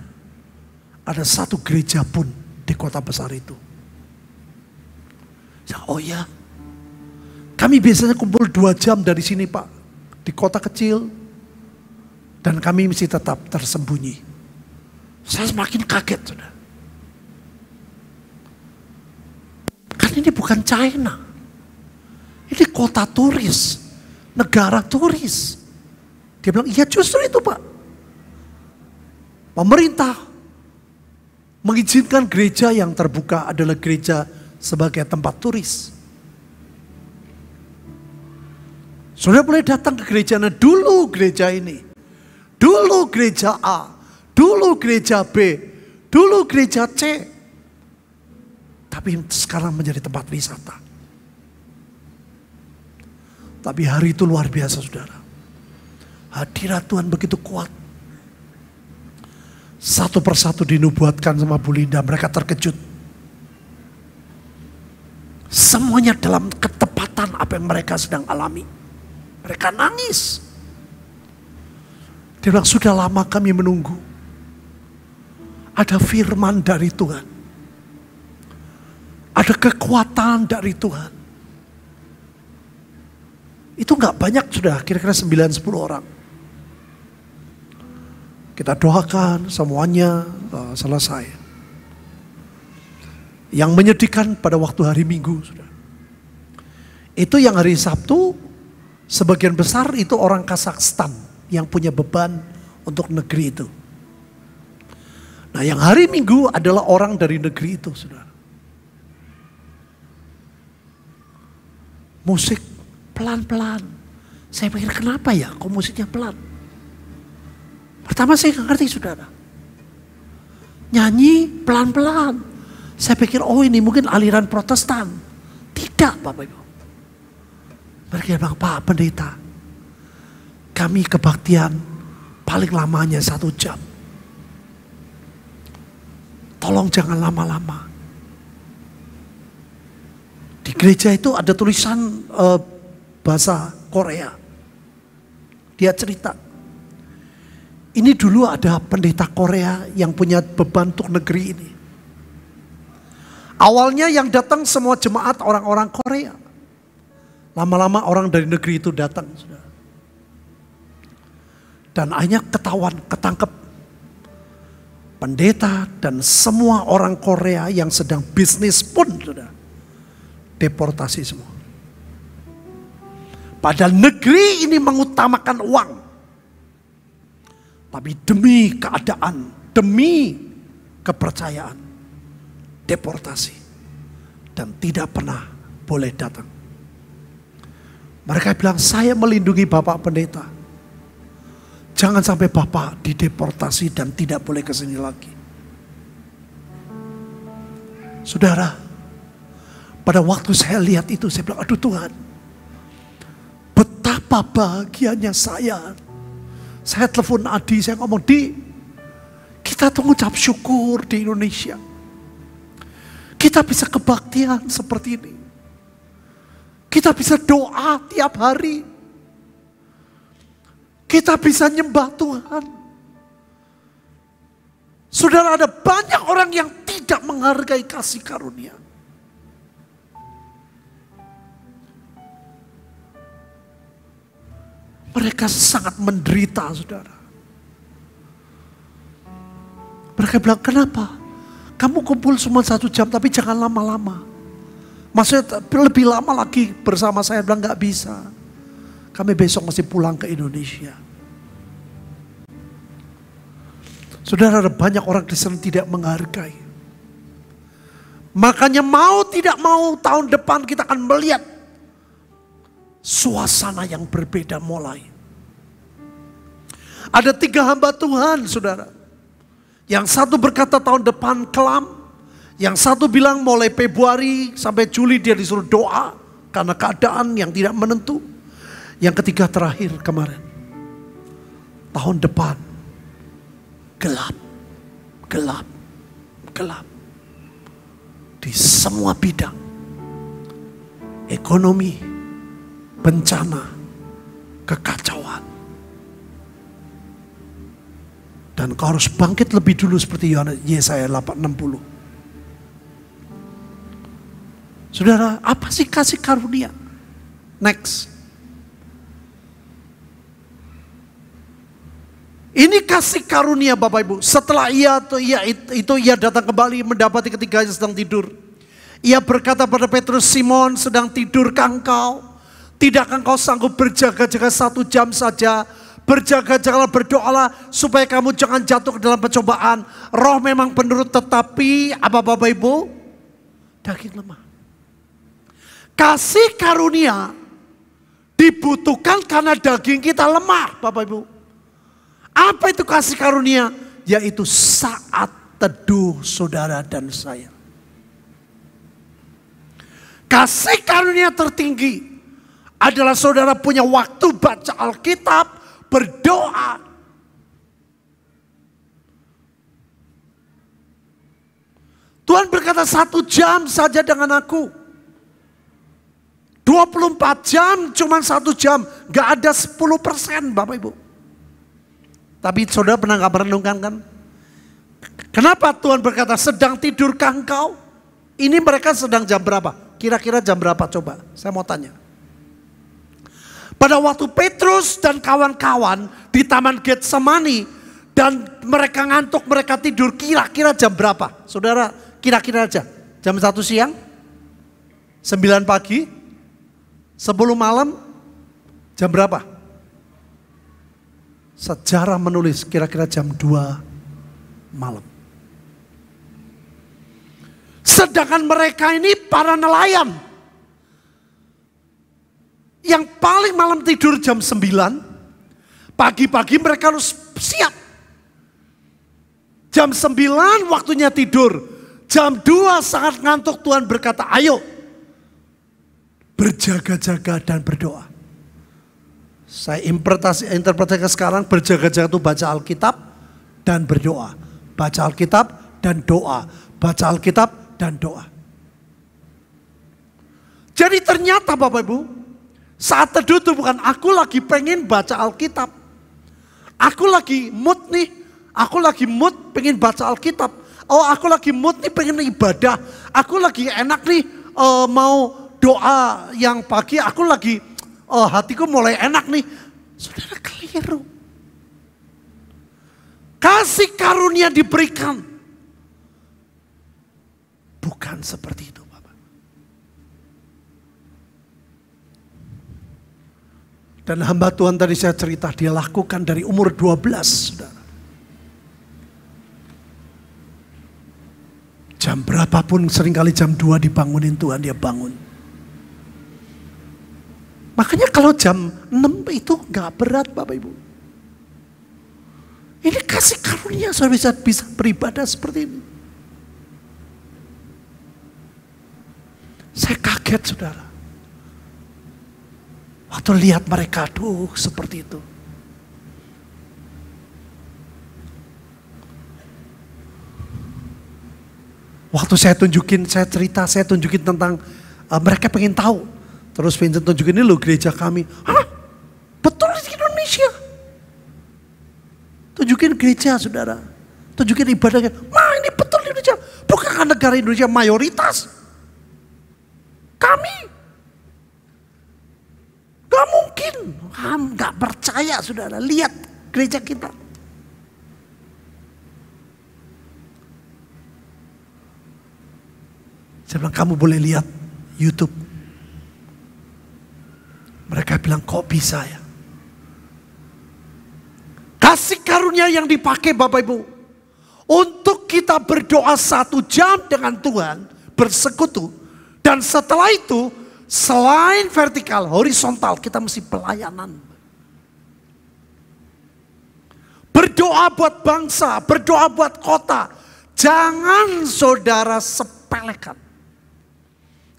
[SPEAKER 1] ada satu gereja pun di kota besar itu. Oh ya, kami biasanya kumpul 2 jam dari sini Pak, di kota kecil, dan kami mesti tetap tersembunyi. Saya semakin kaget sudah. Kan ini bukan China, ini kota turis, negara turis. Dia bilang, iya justru itu Pak. Pemerintah mengizinkan gereja yang terbuka adalah gereja sebagai tempat turis. Saudara boleh datang ke gereja, nah dulu gereja ini, dulu gereja A, dulu gereja B, dulu gereja C. Tapi sekarang menjadi tempat wisata. Tapi hari itu luar biasa saudara. Hadirat Tuhan begitu kuat. Satu persatu dinubuatkan sama Bu Linda, mereka terkejut. Semuanya dalam ketepatan apa yang mereka sedang alami. Mereka nangis. Dia bilang sudah lama kami menunggu. Ada firman dari Tuhan. Ada kekuatan dari Tuhan. Itu gak banyak sudah, kira-kira 9-10 orang. Kita doakan semuanya selesai. Yang menyedihkan pada waktu hari Minggu. Itu yang hari Sabtu, sebagian besar itu orang Kazakhstan yang punya beban untuk negeri itu. Nah yang hari Minggu adalah orang dari negeri itu. Saudara. Musik pelan-pelan. Saya pikir kenapa ya kok musiknya pelan. Pertama saya nggak ngerti saudara. Nyanyi pelan-pelan. Saya pikir oh ini mungkin aliran Protestan. Tidak Bapak Ibu. Mereka bilang Pak Pendeta. Kami kebaktian paling lamanya 1 jam. Tolong jangan lama-lama. Di gereja itu ada tulisan bahasa Korea. Dia cerita. Ini dulu ada pendeta Korea yang punya beban untuk negeri ini. Awalnya yang datang semua jemaat orang-orang Korea. Lama-lama orang dari negeri itu datang. Dan akhirnya ketangkep. Pendeta dan semua orang Korea yang sedang bisnis pun sudah deportasi semua. Padahal negeri ini mengutamakan uang. Tapi demi keadaan, demi kepercayaan, deportasi. Dan tidak pernah boleh datang. Mereka bilang, saya melindungi Bapak Pendeta. Jangan sampai Bapak dideportasi dan tidak boleh ke sini lagi. Saudara, pada waktu saya lihat itu, saya bilang, aduh Tuhan, betapa bahagianya saya. Saya telepon Adi, saya ngomong, Di, kita tuh ngucap syukur di Indonesia. Kita bisa kebaktian seperti ini. Kita bisa doa tiap hari. Kita bisa nyembah Tuhan. Saudara, ada banyak orang yang tidak menghargai kasih karunia. Mereka sangat menderita, saudara. Mereka bilang, kenapa? Kamu kumpul cuma 1 jam, tapi jangan lama-lama. Maksudnya lebih lama lagi bersama saya. Bilang, gak bisa. Kami besok mesti pulang ke Indonesia. Saudara, ada banyak orang Kristen tidak menghargai. Makanya mau tidak mau tahun depan kita akan melihat suasana yang berbeda mulai. Ada 3 hamba Tuhan, saudara. Yang satu berkata tahun depan kelam. Yang satu bilang mulai Februari sampai Juli dia disuruh doa karena keadaan yang tidak menentu. Yang ketiga terakhir kemarin, tahun depan gelap, gelap, gelap. Di semua bidang. Ekonomi, bencana, kekacauan. Dan kau harus bangkit lebih dulu seperti Yesaya 8:60. Saudara, apa sih kasih karunia? Next. Ini kasih karunia Bapak Ibu. Setelah ia datang kembali mendapati ketiganya sedang tidur. Ia berkata pada Petrus, Simon, sedang tidurkah engkau? Tidakkah engkau sanggup berjaga-jaga 1 jam saja? Berjaga-jagalah, berdoalah supaya kamu jangan jatuh ke dalam pencobaan. Roh memang penurut, tetapi apa Bapak Ibu? Daging lemah. Kasih karunia dibutuhkan karena daging kita lemah, Bapak Ibu. Apa itu kasih karunia? Yaitu saat teduh saudara dan saya. Kasih karunia tertinggi adalah saudara punya waktu baca Alkitab, berdoa. Tuhan berkata 1 jam saja dengan aku. 24 jam cuma 1 jam. Gak ada 10% Bapak Ibu. Tapi saudara pernah gak merenungkan kan? Kenapa Tuhan berkata sedang tidurkah engkau? Ini mereka sedang jam berapa? Kira-kira jam berapa coba? Saya mau tanya. Pada waktu Petrus dan kawan-kawan di Taman Getsemani dan mereka ngantuk, mereka tidur, kira-kira jam berapa? Saudara, kira-kira aja. Jam 1 siang? 9 pagi? 10 malam? Jam berapa? Sejarah menulis kira-kira jam 2 malam. Sedangkan mereka ini para nelayan. Yang paling malam tidur jam 9. Pagi-pagi mereka harus siap. Jam 9 waktunya tidur. Jam 2 sangat ngantuk, Tuhan berkata, ayo. Berjaga-jaga dan berdoa. Saya interpretasi sekarang, berjaga-jaga itu baca Alkitab dan berdoa. Baca Alkitab dan doa. Baca Alkitab dan doa. Jadi ternyata Bapak Ibu, saat teduh itu bukan aku lagi pengen baca Alkitab. Aku lagi mood nih. Aku lagi mood pengen baca Alkitab. Oh, aku lagi mood nih pengen ibadah. Aku lagi enak nih mau doa yang pagi. Aku lagi hatiku mulai enak nih. Saudara, keliru. Kasih karunia diberikan. Bukan seperti itu Bapak. Dan hamba Tuhan tadi saya cerita, dia lakukan dari umur 12 saudara. Jam berapapun, seringkali jam 2 dibangunin Tuhan, dia bangun. Makanya kalau jam 6 itu gak berat Bapak Ibu. Ini kasih karunia saudara bisa beribadah seperti ini. Saya kaget saudara. Waktu lihat mereka, aduh seperti itu. Waktu saya tunjukin tentang mereka pengen tahu. Terus Vincent tunjukin, ini loh gereja kami. Hah? Betul di Indonesia? Tunjukin gereja saudara. Tunjukin ibadahnya. Wah ini betul di Indonesia. Bukankah negara Indonesia mayoritas? Kami. Gak mungkin. Gak percaya saudara. Lihat gereja kita. Saya bilang kamu boleh lihat YouTube. Mereka bilang kok bisa ya? Kasih karunia yang dipakai Bapak Ibu. Untuk kita berdoa 1 jam dengan Tuhan. Bersekutu. Dan setelah itu selain vertikal, horizontal kita mesti pelayanan. Berdoa buat bangsa, berdoa buat kota. Jangan saudara sepelekan.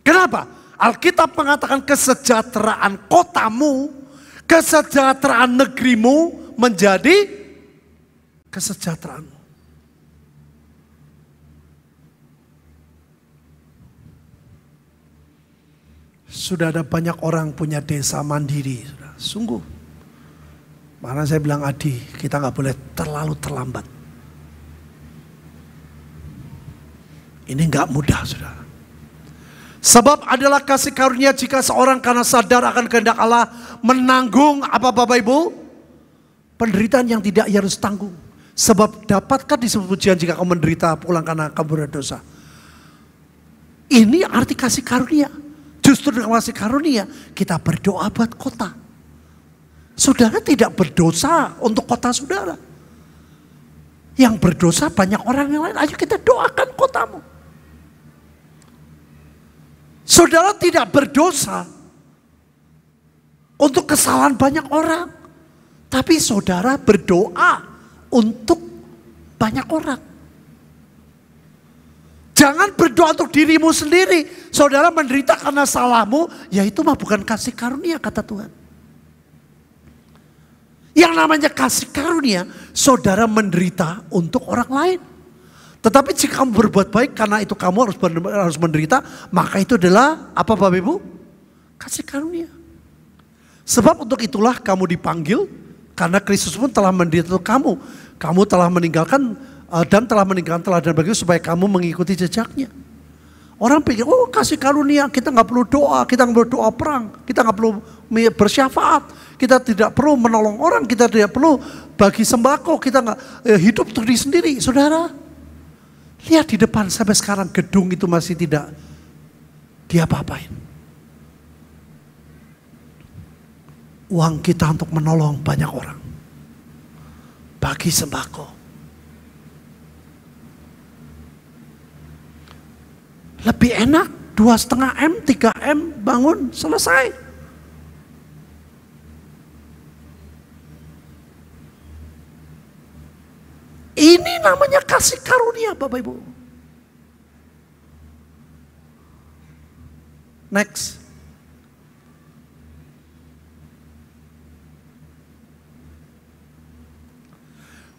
[SPEAKER 1] Kenapa? Alkitab mengatakan kesejahteraan kotamu, kesejahteraan negerimu menjadi kesejahteraanmu. Sudah ada banyak orang punya desa mandiri. Sungguh. Makanya saya bilang Adi, kita gak boleh terlalu terlambat. Ini gak mudah saudara. Sebab adalah kasih karunia jika seorang karena sadar akan kehendak Allah menanggung apa Bapak Ibu? Penderitaan yang tidak ia harus tanggung. Sebab dapatkah disebut pujian jika kau menderita pulang karena kamu berdosa. Ini arti kasih karunia. Justru dengan kasih karunia kita berdoa buat kota. Saudara tidak berdosa untuk kota saudara. Yang berdosa banyak orang yang lain. Ayo kita doakan kotamu. Saudara tidak berdosa untuk kesalahan banyak orang. Tapi saudara berdoa untuk banyak orang. Jangan berdoa untuk dirimu sendiri. Saudara menderita karena salahmu, ya itu mah bukan kasih karunia kata Tuhan. Yang namanya kasih karunia, saudara menderita untuk orang lain. Tetapi jika kamu berbuat baik karena itu kamu harus menderita, maka itu adalah apa Bapak Ibu? Kasih karunia. Sebab untuk itulah kamu dipanggil, karena Kristus pun telah menderita untuk kamu. Kamu telah meninggalkan dan telah meninggalkan teladan bagi supaya kamu mengikuti jejaknya. Orang pikir, oh kasih karunia, kita nggak perlu doa, kita nggak perlu doa perang, kita nggak perlu bersyafaat, kita tidak perlu menolong orang, kita tidak perlu bagi sembako, kita nggak hidup untuk diri sendiri, saudara. Lihat di depan sampai sekarang gedung itu masih tidak diapa-apain. Uang kita untuk menolong banyak orang. Bagi sembako. Lebih enak 2,5 M, 3 M bangun selesai. Ini namanya kasih karunia Bapak Ibu. Next.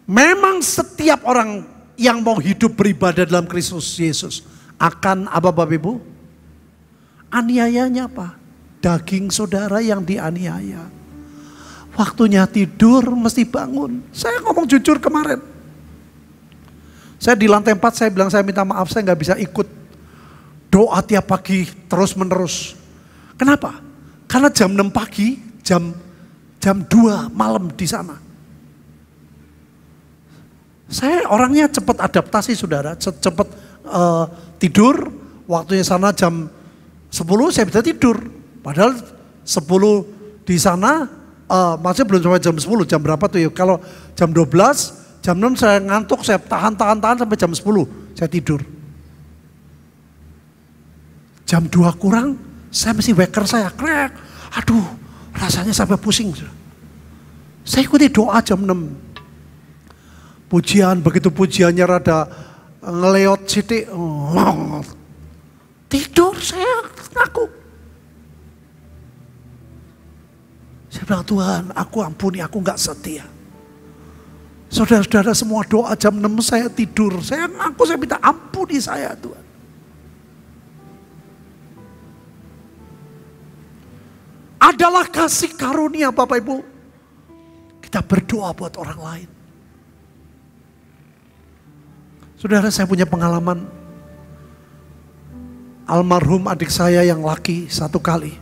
[SPEAKER 1] Memang setiap orang yang mau hidup beribadah dalam Kristus Yesus akan apa Bapak Ibu? Aniayanya apa? Daging saudara yang dianiaya. Waktunya tidur mesti bangun. Saya ngomong jujur kemarin. Saya di lantai 4 saya bilang saya minta maaf saya gak bisa ikut doa tiap pagi terus menerus. Kenapa? Karena jam 6 pagi, jam 2 malam di sana. Saya orangnya cepat adaptasi saudara, cepat tidur. Waktunya sana jam 10 saya bisa tidur. Padahal 10 di sana, maksudnya belum sampai jam 10, jam berapa tuh ya? Kalau jam 12, jam 6 saya ngantuk, saya tahan sampai jam 10, saya tidur. Jam 2 kurang, saya mesti wecker saya, krek. Aduh, Rasanya sampai pusing. Saya ikuti doa jam 6. Pujian, begitu pujiannya rada ngeleot sidik. Tidur saya ngaku. Saya bilang, Tuhan, aku ampuni, aku gak setia. Saudara-saudara semua doa jam 6 saya tidur. Saya ngaku, saya minta ampuni saya, Tuhan. Adalah kasih karunia Bapak Ibu. Kita berdoa buat orang lain. Saudara, saya punya pengalaman. Almarhum adik saya yang laki satu kali.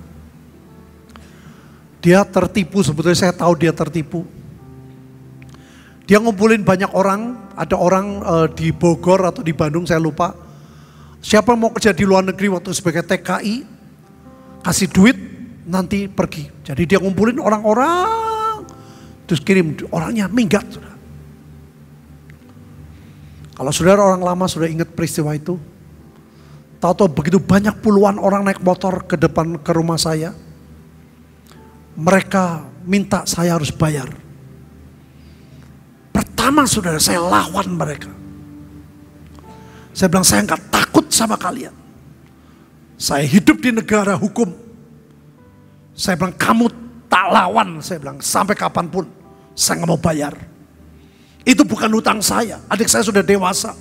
[SPEAKER 1] Dia tertipu, sebetulnya saya tahu dia tertipu. Dia ngumpulin banyak orang, ada orang di Bogor atau di Bandung saya lupa. Siapa yang mau kerja di luar negeri waktu sebagai TKI, kasih duit, nanti pergi. Jadi dia ngumpulin orang-orang, terus kirim orangnya minggat. Saudara. Kalau saudara orang lama sudah ingat peristiwa itu, tahu-tahu begitu banyak puluhan orang naik motor ke depan ke rumah saya. Mereka minta saya harus bayar. Pertama saudara, saya lawan mereka. Saya bilang, saya nggak takut sama kalian. Saya hidup di negara hukum. Saya bilang, kamu tak lawan. Saya bilang, sampai kapanpun saya nggak mau bayar. Itu bukan hutang saya. Adik saya sudah dewasa.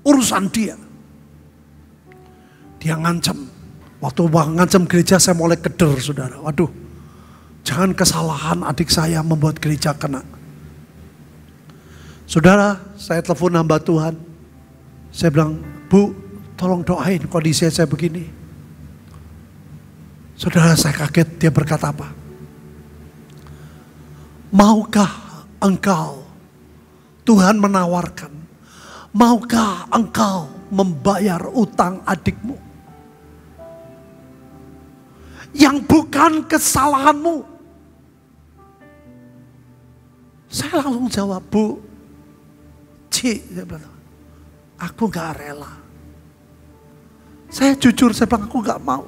[SPEAKER 1] Urusan dia. Dia ngancam. Waktu ngancam gereja saya mulai keder saudara. Waduh, jangan kesalahan adik saya membuat gereja kena. Saudara, saya telepon hamba Tuhan. Saya bilang, Bu, tolong doain kondisi saya begini. Saudara, saya kaget, dia berkata apa? Maukah engkau, Tuhan menawarkan, maukah engkau membayar utang adikmu? Yang bukan kesalahanmu. Saya langsung jawab, Bu, saya bilang, aku gak rela. Saya jujur, saya bilang aku gak mau.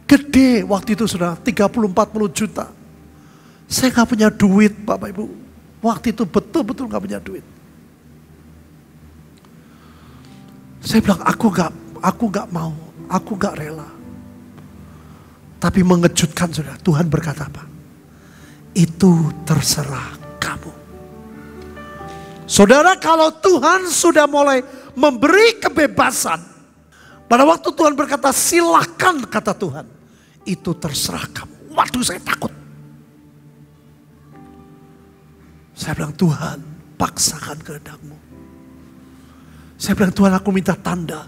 [SPEAKER 1] Gede waktu itu sudah 30-40 juta. Saya gak punya duit Bapak Ibu. Waktu itu betul-betul gak punya duit. Saya bilang aku gak mau, aku gak rela. Tapi mengejutkan saudara, Tuhan berkata apa? Itu terserah kamu. Saudara, kalau Tuhan sudah mulai memberi kebebasan, pada waktu Tuhan berkata silakan, kata Tuhan, itu terserah kamu. Waduh, saya takut. Saya bilang, Tuhan, paksakan kehendak-Mu. Saya bilang, Tuhan, aku minta tanda.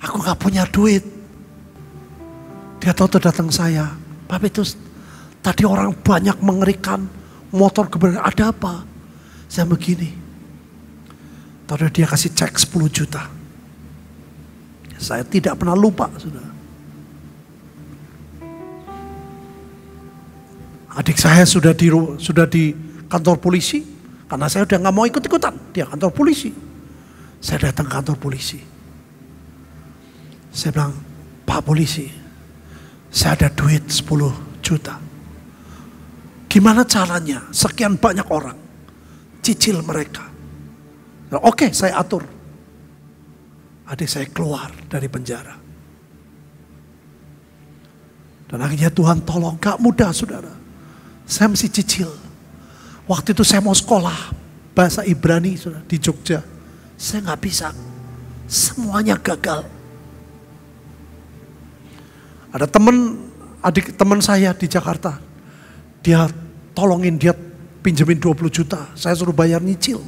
[SPEAKER 1] Aku gak punya duit. Dia tahu datang saya, Bapak, itu tadi orang banyak mengerikan, motor keberanian, ada apa? Saya begini. Tahu dia kasih cek 10 juta. Saya tidak pernah lupa, saudara. Adik saya sudah di kantor polisi, karena saya udah nggak mau ikut-ikutan. Dia kantor polisi. Saya datang ke kantor polisi. Saya bilang, Pak polisi, saya ada duit 10 juta. Gimana caranya? Sekian banyak orang, cicil mereka. Oke, saya atur. Adik saya keluar dari penjara. Dan akhirnya Tuhan tolong, gak mudah saudara. Saya mesti cicil. Waktu itu saya mau sekolah bahasa Ibrani saudara, di Jogja. Saya gak bisa. Semuanya gagal. Ada adik teman saya di Jakarta. Dia tolongin, dia pinjemin 20 juta. Saya suruh bayar nyicil.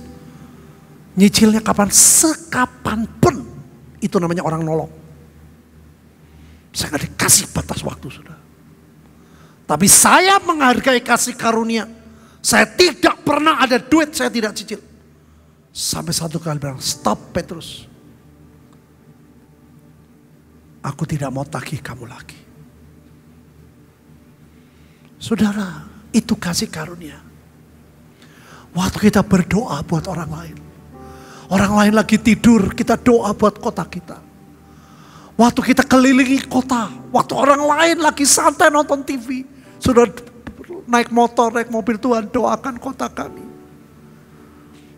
[SPEAKER 1] Nyicilnya kapan? Sekapanpun. Itu namanya orang nolong. Saya gak dikasih batas waktu sudah. Tapi saya menghargai kasih karunia. Saya tidak pernah ada duit, saya tidak cicil. Sampai satu kali bilang, stop Petrus. Aku tidak mau tagih kamu lagi. Saudara, itu kasih karunia. Waktu kita berdoa buat orang lain. Orang lain lagi tidur, kita doa buat kota kita. Waktu kita kelilingi kota, waktu orang lain lagi santai nonton TV, sudah naik motor, naik mobil, Tuhan doakan kota kami.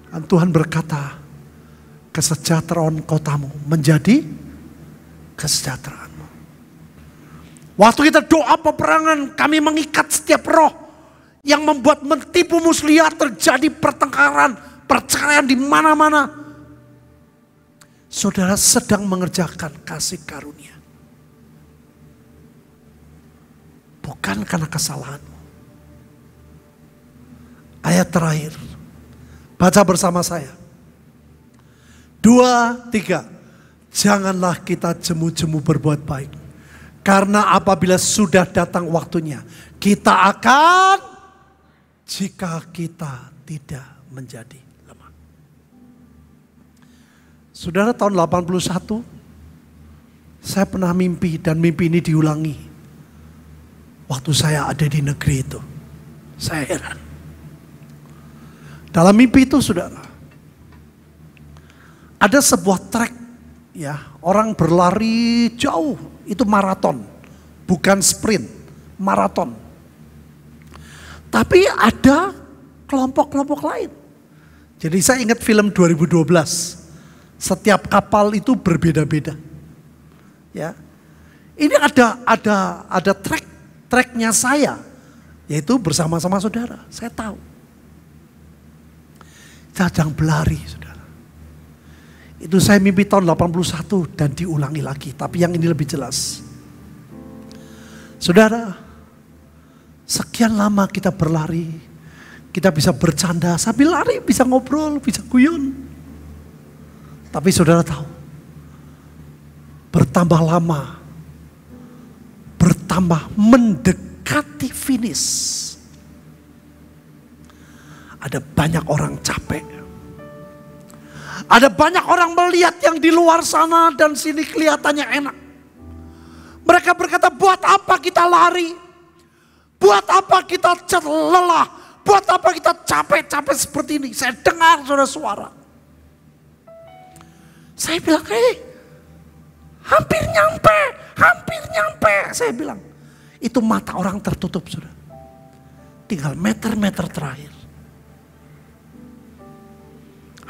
[SPEAKER 1] Dan Tuhan berkata, kesejahteraan kotamu menjadi kesejahteraanmu. Waktu kita doa peperangan, kami mengikat setiap roh yang membuat mentipu muslihat, terjadi pertengkaran, perceraian di mana-mana. Saudara sedang mengerjakan kasih karunia. Bukan karena kesalahanmu. Ayat terakhir. Baca bersama saya. 2, 3. Janganlah kita jemu-jemu berbuat baik. Karena apabila sudah datang waktunya, kita akan, jika kita tidak menjadi lemah. Saudara, tahun 81, saya pernah mimpi dan mimpi ini diulangi. Waktu saya ada di negeri itu, saya heran. Dalam mimpi itu, saudara, ada sebuah trek, ya, orang berlari jauh, itu maraton, bukan sprint, maraton. Tapi ada kelompok-kelompok lain. Jadi saya ingat film 2012. Setiap kapal itu berbeda-beda. Ya. Ini ada treknya saya, yaitu bersama-sama saudara. Saya tahu. Sedang berlari, saudara. Itu saya mimpi tahun 81 dan diulangi lagi, tapi yang ini lebih jelas. Saudara, sekian lama kita berlari, kita bisa bercanda sambil lari, bisa ngobrol, bisa guyon. Tapi saudara tahu, bertambah lama, bertambah mendekati finish. Ada banyak orang capek. Ada banyak orang melihat yang di luar sana dan sini kelihatannya enak. Mereka berkata, buat apa kita lari? Buat apa kita lelah? Buat apa kita capek-capek seperti ini? Saya dengar suara. Saya bilang, hampir nyampe. Saya bilang, itu mata orang tertutup, sudah. Tinggal meter-meter terakhir.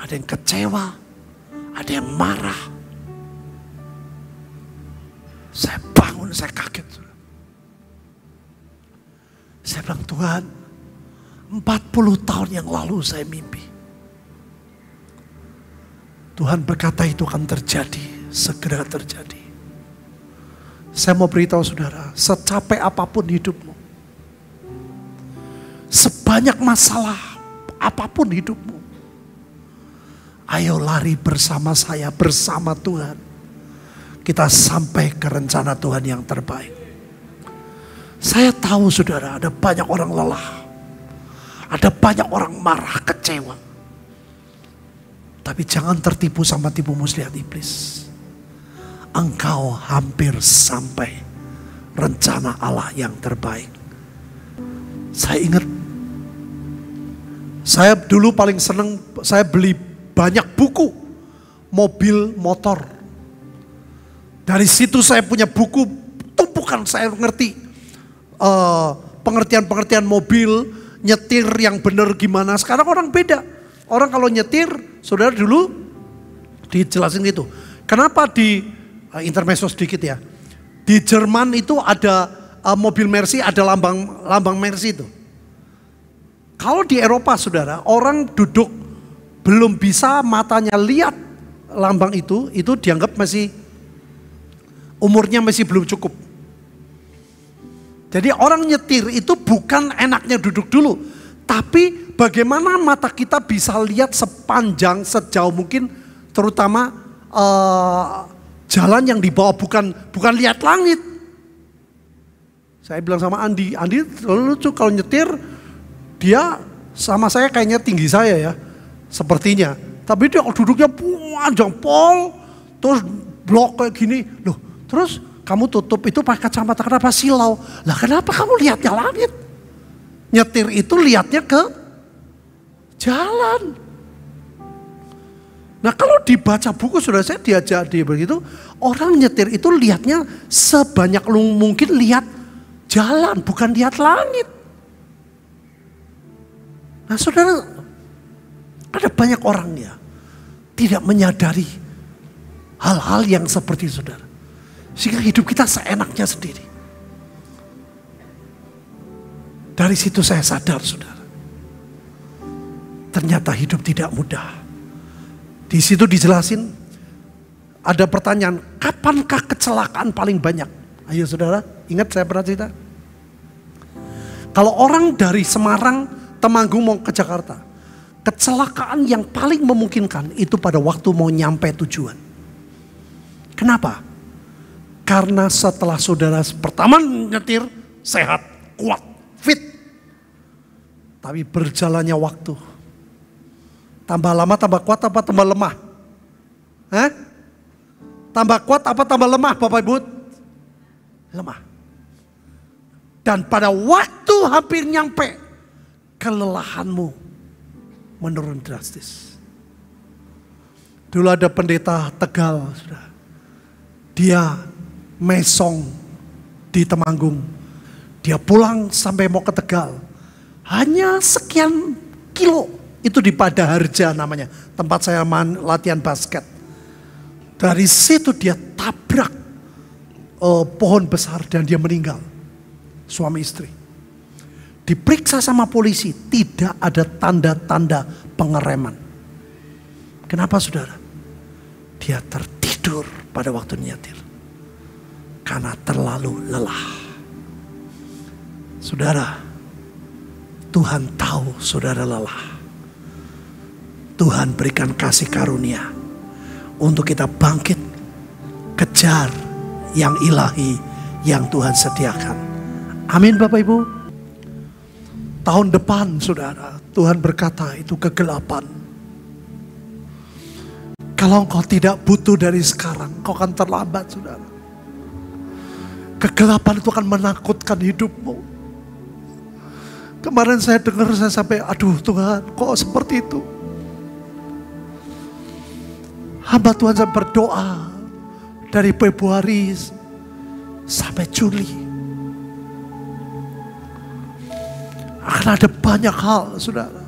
[SPEAKER 1] Ada yang kecewa, ada yang marah. Saya bangun, saya kaget, sudah. Saya bilang, Tuhan, 40 tahun yang lalu saya mimpi. Tuhan berkata itu akan terjadi, segera terjadi. Saya mau beritahu saudara, secapek apapun hidupmu, sebanyak masalah apapun hidupmu, ayo lari bersama saya, bersama Tuhan. Kita sampai ke rencana Tuhan yang terbaik. Saya tahu saudara, ada banyak orang lelah, ada banyak orang marah, kecewa. Tapi jangan tertipu sama tipu muslihat iblis. Engkau hampir sampai rencana Allah yang terbaik. Saya ingat, saya dulu paling senang, saya beli banyak buku, mobil, motor. Dari situ saya punya buku tumpukan, saya ngerti pengertian-pengertian mobil, nyetir yang benar gimana. Sekarang orang beda. Orang kalau nyetir, saudara dulu dijelasin gitu. Kenapa di intermezzo sedikit ya. Di Jerman itu ada mobil Mercy, ada lambang Mercy itu. Kalau di Eropa saudara, orang duduk belum bisa matanya lihat lambang itu dianggap masih umurnya masih belum cukup. Jadi orang nyetir itu bukan enaknya duduk dulu, tapi bagaimana mata kita bisa lihat sepanjang, sejauh mungkin, terutama jalan yang dibawa, bukan lihat langit. Saya bilang sama Andi lucu kalau nyetir, dia sama saya kayaknya tinggi saya ya, sepertinya. Tapi dia duduknya panjang pol, terus blok kayak gini. Loh, terus kamu tutup itu pakai kacamata, kenapa silau? Lah kenapa kamu lihatnya langit? Nyetir itu lihatnya ke jalan. Nah kalau dibaca buku sudah saya diajak dia begitu, orang nyetir itu lihatnya sebanyak mungkin lihat jalan, bukan lihat langit. Nah saudara, ada banyak orang ya tidak menyadari hal-hal yang seperti saudara. Sehingga hidup kita seenaknya sendiri. Dari situ saya sadar saudara, ternyata hidup tidak mudah. Di situ dijelasin, ada pertanyaan, kapankah kecelakaan paling banyak? Ayo saudara, ingat saya pernah cerita. Kalau orang dari Semarang, Temanggung mau ke Jakarta, kecelakaan yang paling memungkinkan itu pada waktu mau nyampe tujuan. Kenapa? Karena setelah saudara pertama nyetir, sehat, kuat, fit. Tapi berjalannya waktu, tambah lama tambah kuat apa tambah lemah? Tambah kuat apa tambah lemah Bapak Ibu? Lemah. Dan pada waktu hampir nyampe, kelelahanmu menurun drastis. Dulu ada pendeta Tegal, sudah. Dia mesong di Temanggung. Dia pulang sampai mau ke Tegal. Hanya sekian kilo. Itu di Padaharja namanya, tempat saya latihan basket. Dari situ dia tabrak pohon besar dan dia meninggal. Suami istri. Diperiksa sama polisi, tidak ada tanda-tanda pengereman. Kenapa saudara? Dia tertidur pada waktu nyetir. Karena terlalu lelah. Saudara, Tuhan tahu saudara lelah. Tuhan berikan kasih karunia untuk kita bangkit, kejar yang ilahi yang Tuhan sediakan. Amin Bapak Ibu. Tahun depan saudara, Tuhan berkata itu kegelapan. Kalau engkau tidak butuh dari sekarang, engkau akan terlambat saudara. Kegelapan itu akan menakutkan hidupmu. Kemarin saya dengar, saya sampai aduh Tuhan kok seperti itu. Hamba Tuhan saya berdoa dari Februari sampai Juli. Akan ada banyak hal saudara.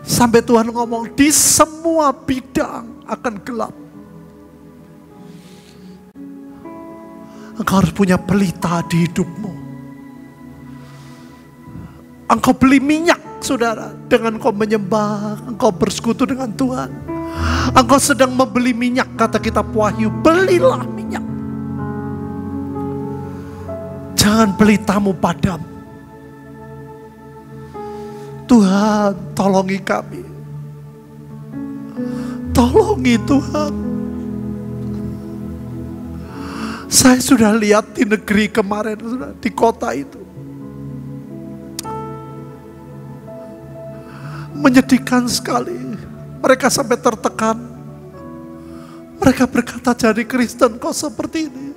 [SPEAKER 1] Sampai Tuhan ngomong di semua bidang akan gelap. Engkau harus punya pelita di hidupmu. Engkau beli minyak saudara. Dengan engkau menyembah, engkau bersekutu dengan Tuhan. Engkau sedang membeli minyak, kata kitab Wahyu, belilah minyak. Jangan pelitamu padam. Tuhan, tolongi kami. Tolongi Tuhan. Saya sudah lihat di negeri kemarin, di kota itu. Menyedihkan sekali. Mereka sampai tertekan. Mereka berkata, jadi Kristen kok seperti ini.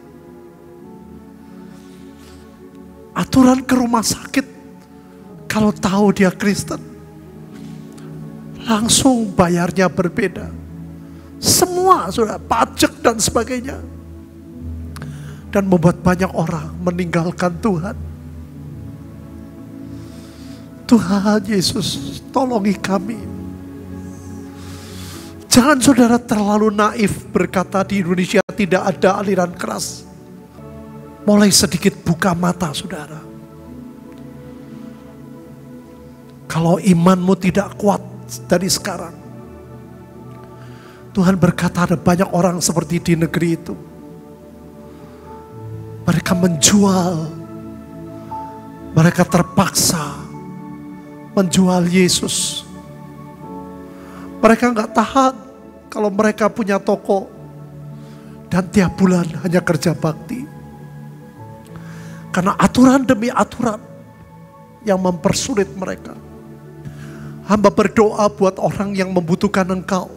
[SPEAKER 1] Aturan ke rumah sakit, kalau tahu dia Kristen, langsung bayarnya berbeda. Semua sudah pajak dan sebagainya. Dan membuat banyak orang meninggalkan Tuhan. Tuhan Yesus, tolongi kami. Jangan saudara terlalu naif berkata di Indonesia tidak ada aliran keras. Mulai sedikit buka mata saudara. Kalau imanmu tidak kuat dari sekarang. Tuhan berkata ada banyak orang seperti di negeri itu. Mereka menjual. Mereka terpaksa menjual Yesus. Mereka nggak tahan kalau mereka punya toko dan tiap bulan hanya kerja bakti. Karena aturan demi aturan yang mempersulit mereka. Hamba berdoa buat orang yang membutuhkan engkau.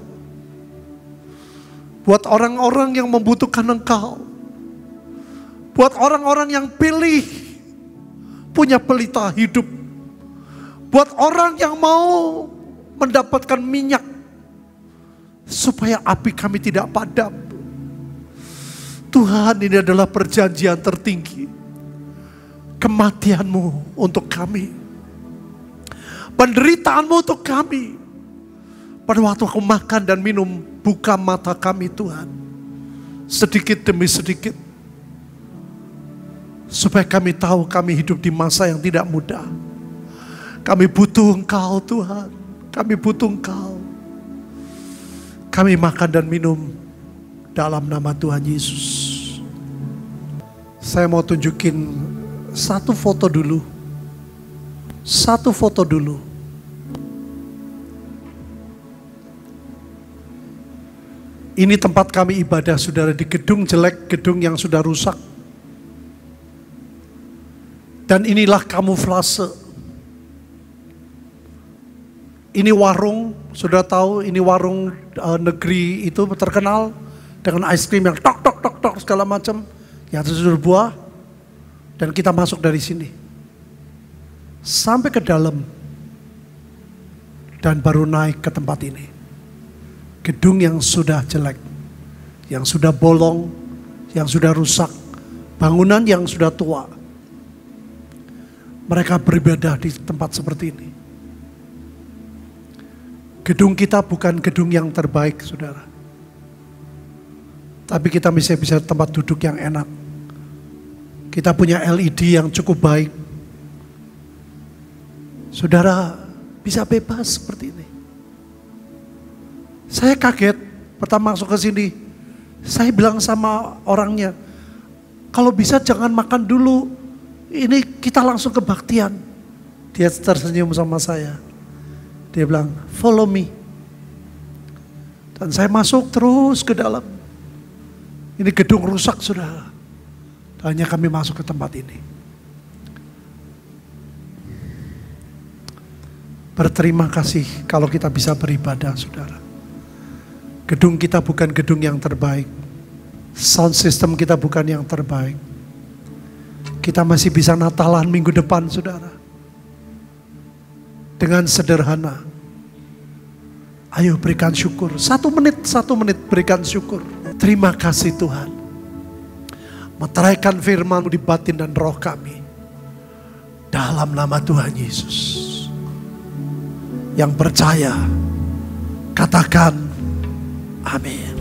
[SPEAKER 1] Buat orang-orang yang membutuhkan engkau. Buat orang-orang yang pilih punya pelita hidup. Buat orang yang mau mendapatkan minyak supaya api kami tidak padam. Tuhan, ini adalah perjanjian tertinggi. Kematian-Mu untuk kami, penderitaan-Mu untuk kami. Pada waktu aku makan dan minum, buka mata kami Tuhan, sedikit demi sedikit, supaya kami tahu kami hidup di masa yang tidak mudah. Kami butuh Engkau Tuhan, kami butuh Engkau. Kami makan dan minum dalam nama Tuhan Yesus. Saya mau tunjukin satu foto dulu. Satu foto dulu. Ini tempat kami ibadah, saudara, di gedung jelek, gedung yang sudah rusak. Dan inilah kamuflase. Ini warung, sudah tahu, ini warung negeri itu terkenal dengan ice cream yang tok tok tok tok segala macam, yang sudah buah. Dan kita masuk dari sini sampai ke dalam dan baru naik ke tempat ini. Gedung yang sudah jelek, yang sudah bolong, yang sudah rusak, bangunan yang sudah tua. Mereka beribadah di tempat seperti ini. Gedung kita bukan gedung yang terbaik, saudara. Tapi kita bisa tempat duduk yang enak. Kita punya LED yang cukup baik. Saudara bisa bebas seperti ini. Saya kaget pertama masuk ke sini. Saya bilang sama orangnya, kalau bisa jangan makan dulu. Ini kita langsung kebaktian. Dia tersenyum sama saya. Dia bilang, follow me. Dan saya masuk terus ke dalam. Ini gedung rusak, saudara. Hanya kami masuk ke tempat ini. Berterima kasih kalau kita bisa beribadah, saudara. Gedung kita bukan gedung yang terbaik. Sound system kita bukan yang terbaik. Kita masih bisa Natalan minggu depan, saudara. Dengan sederhana. Ayo berikan syukur. 1 menit berikan syukur. Terima kasih Tuhan. Meteraikan firman-Mu di batin dan roh kami. Dalam nama Tuhan Yesus. Yang percaya, katakan amin.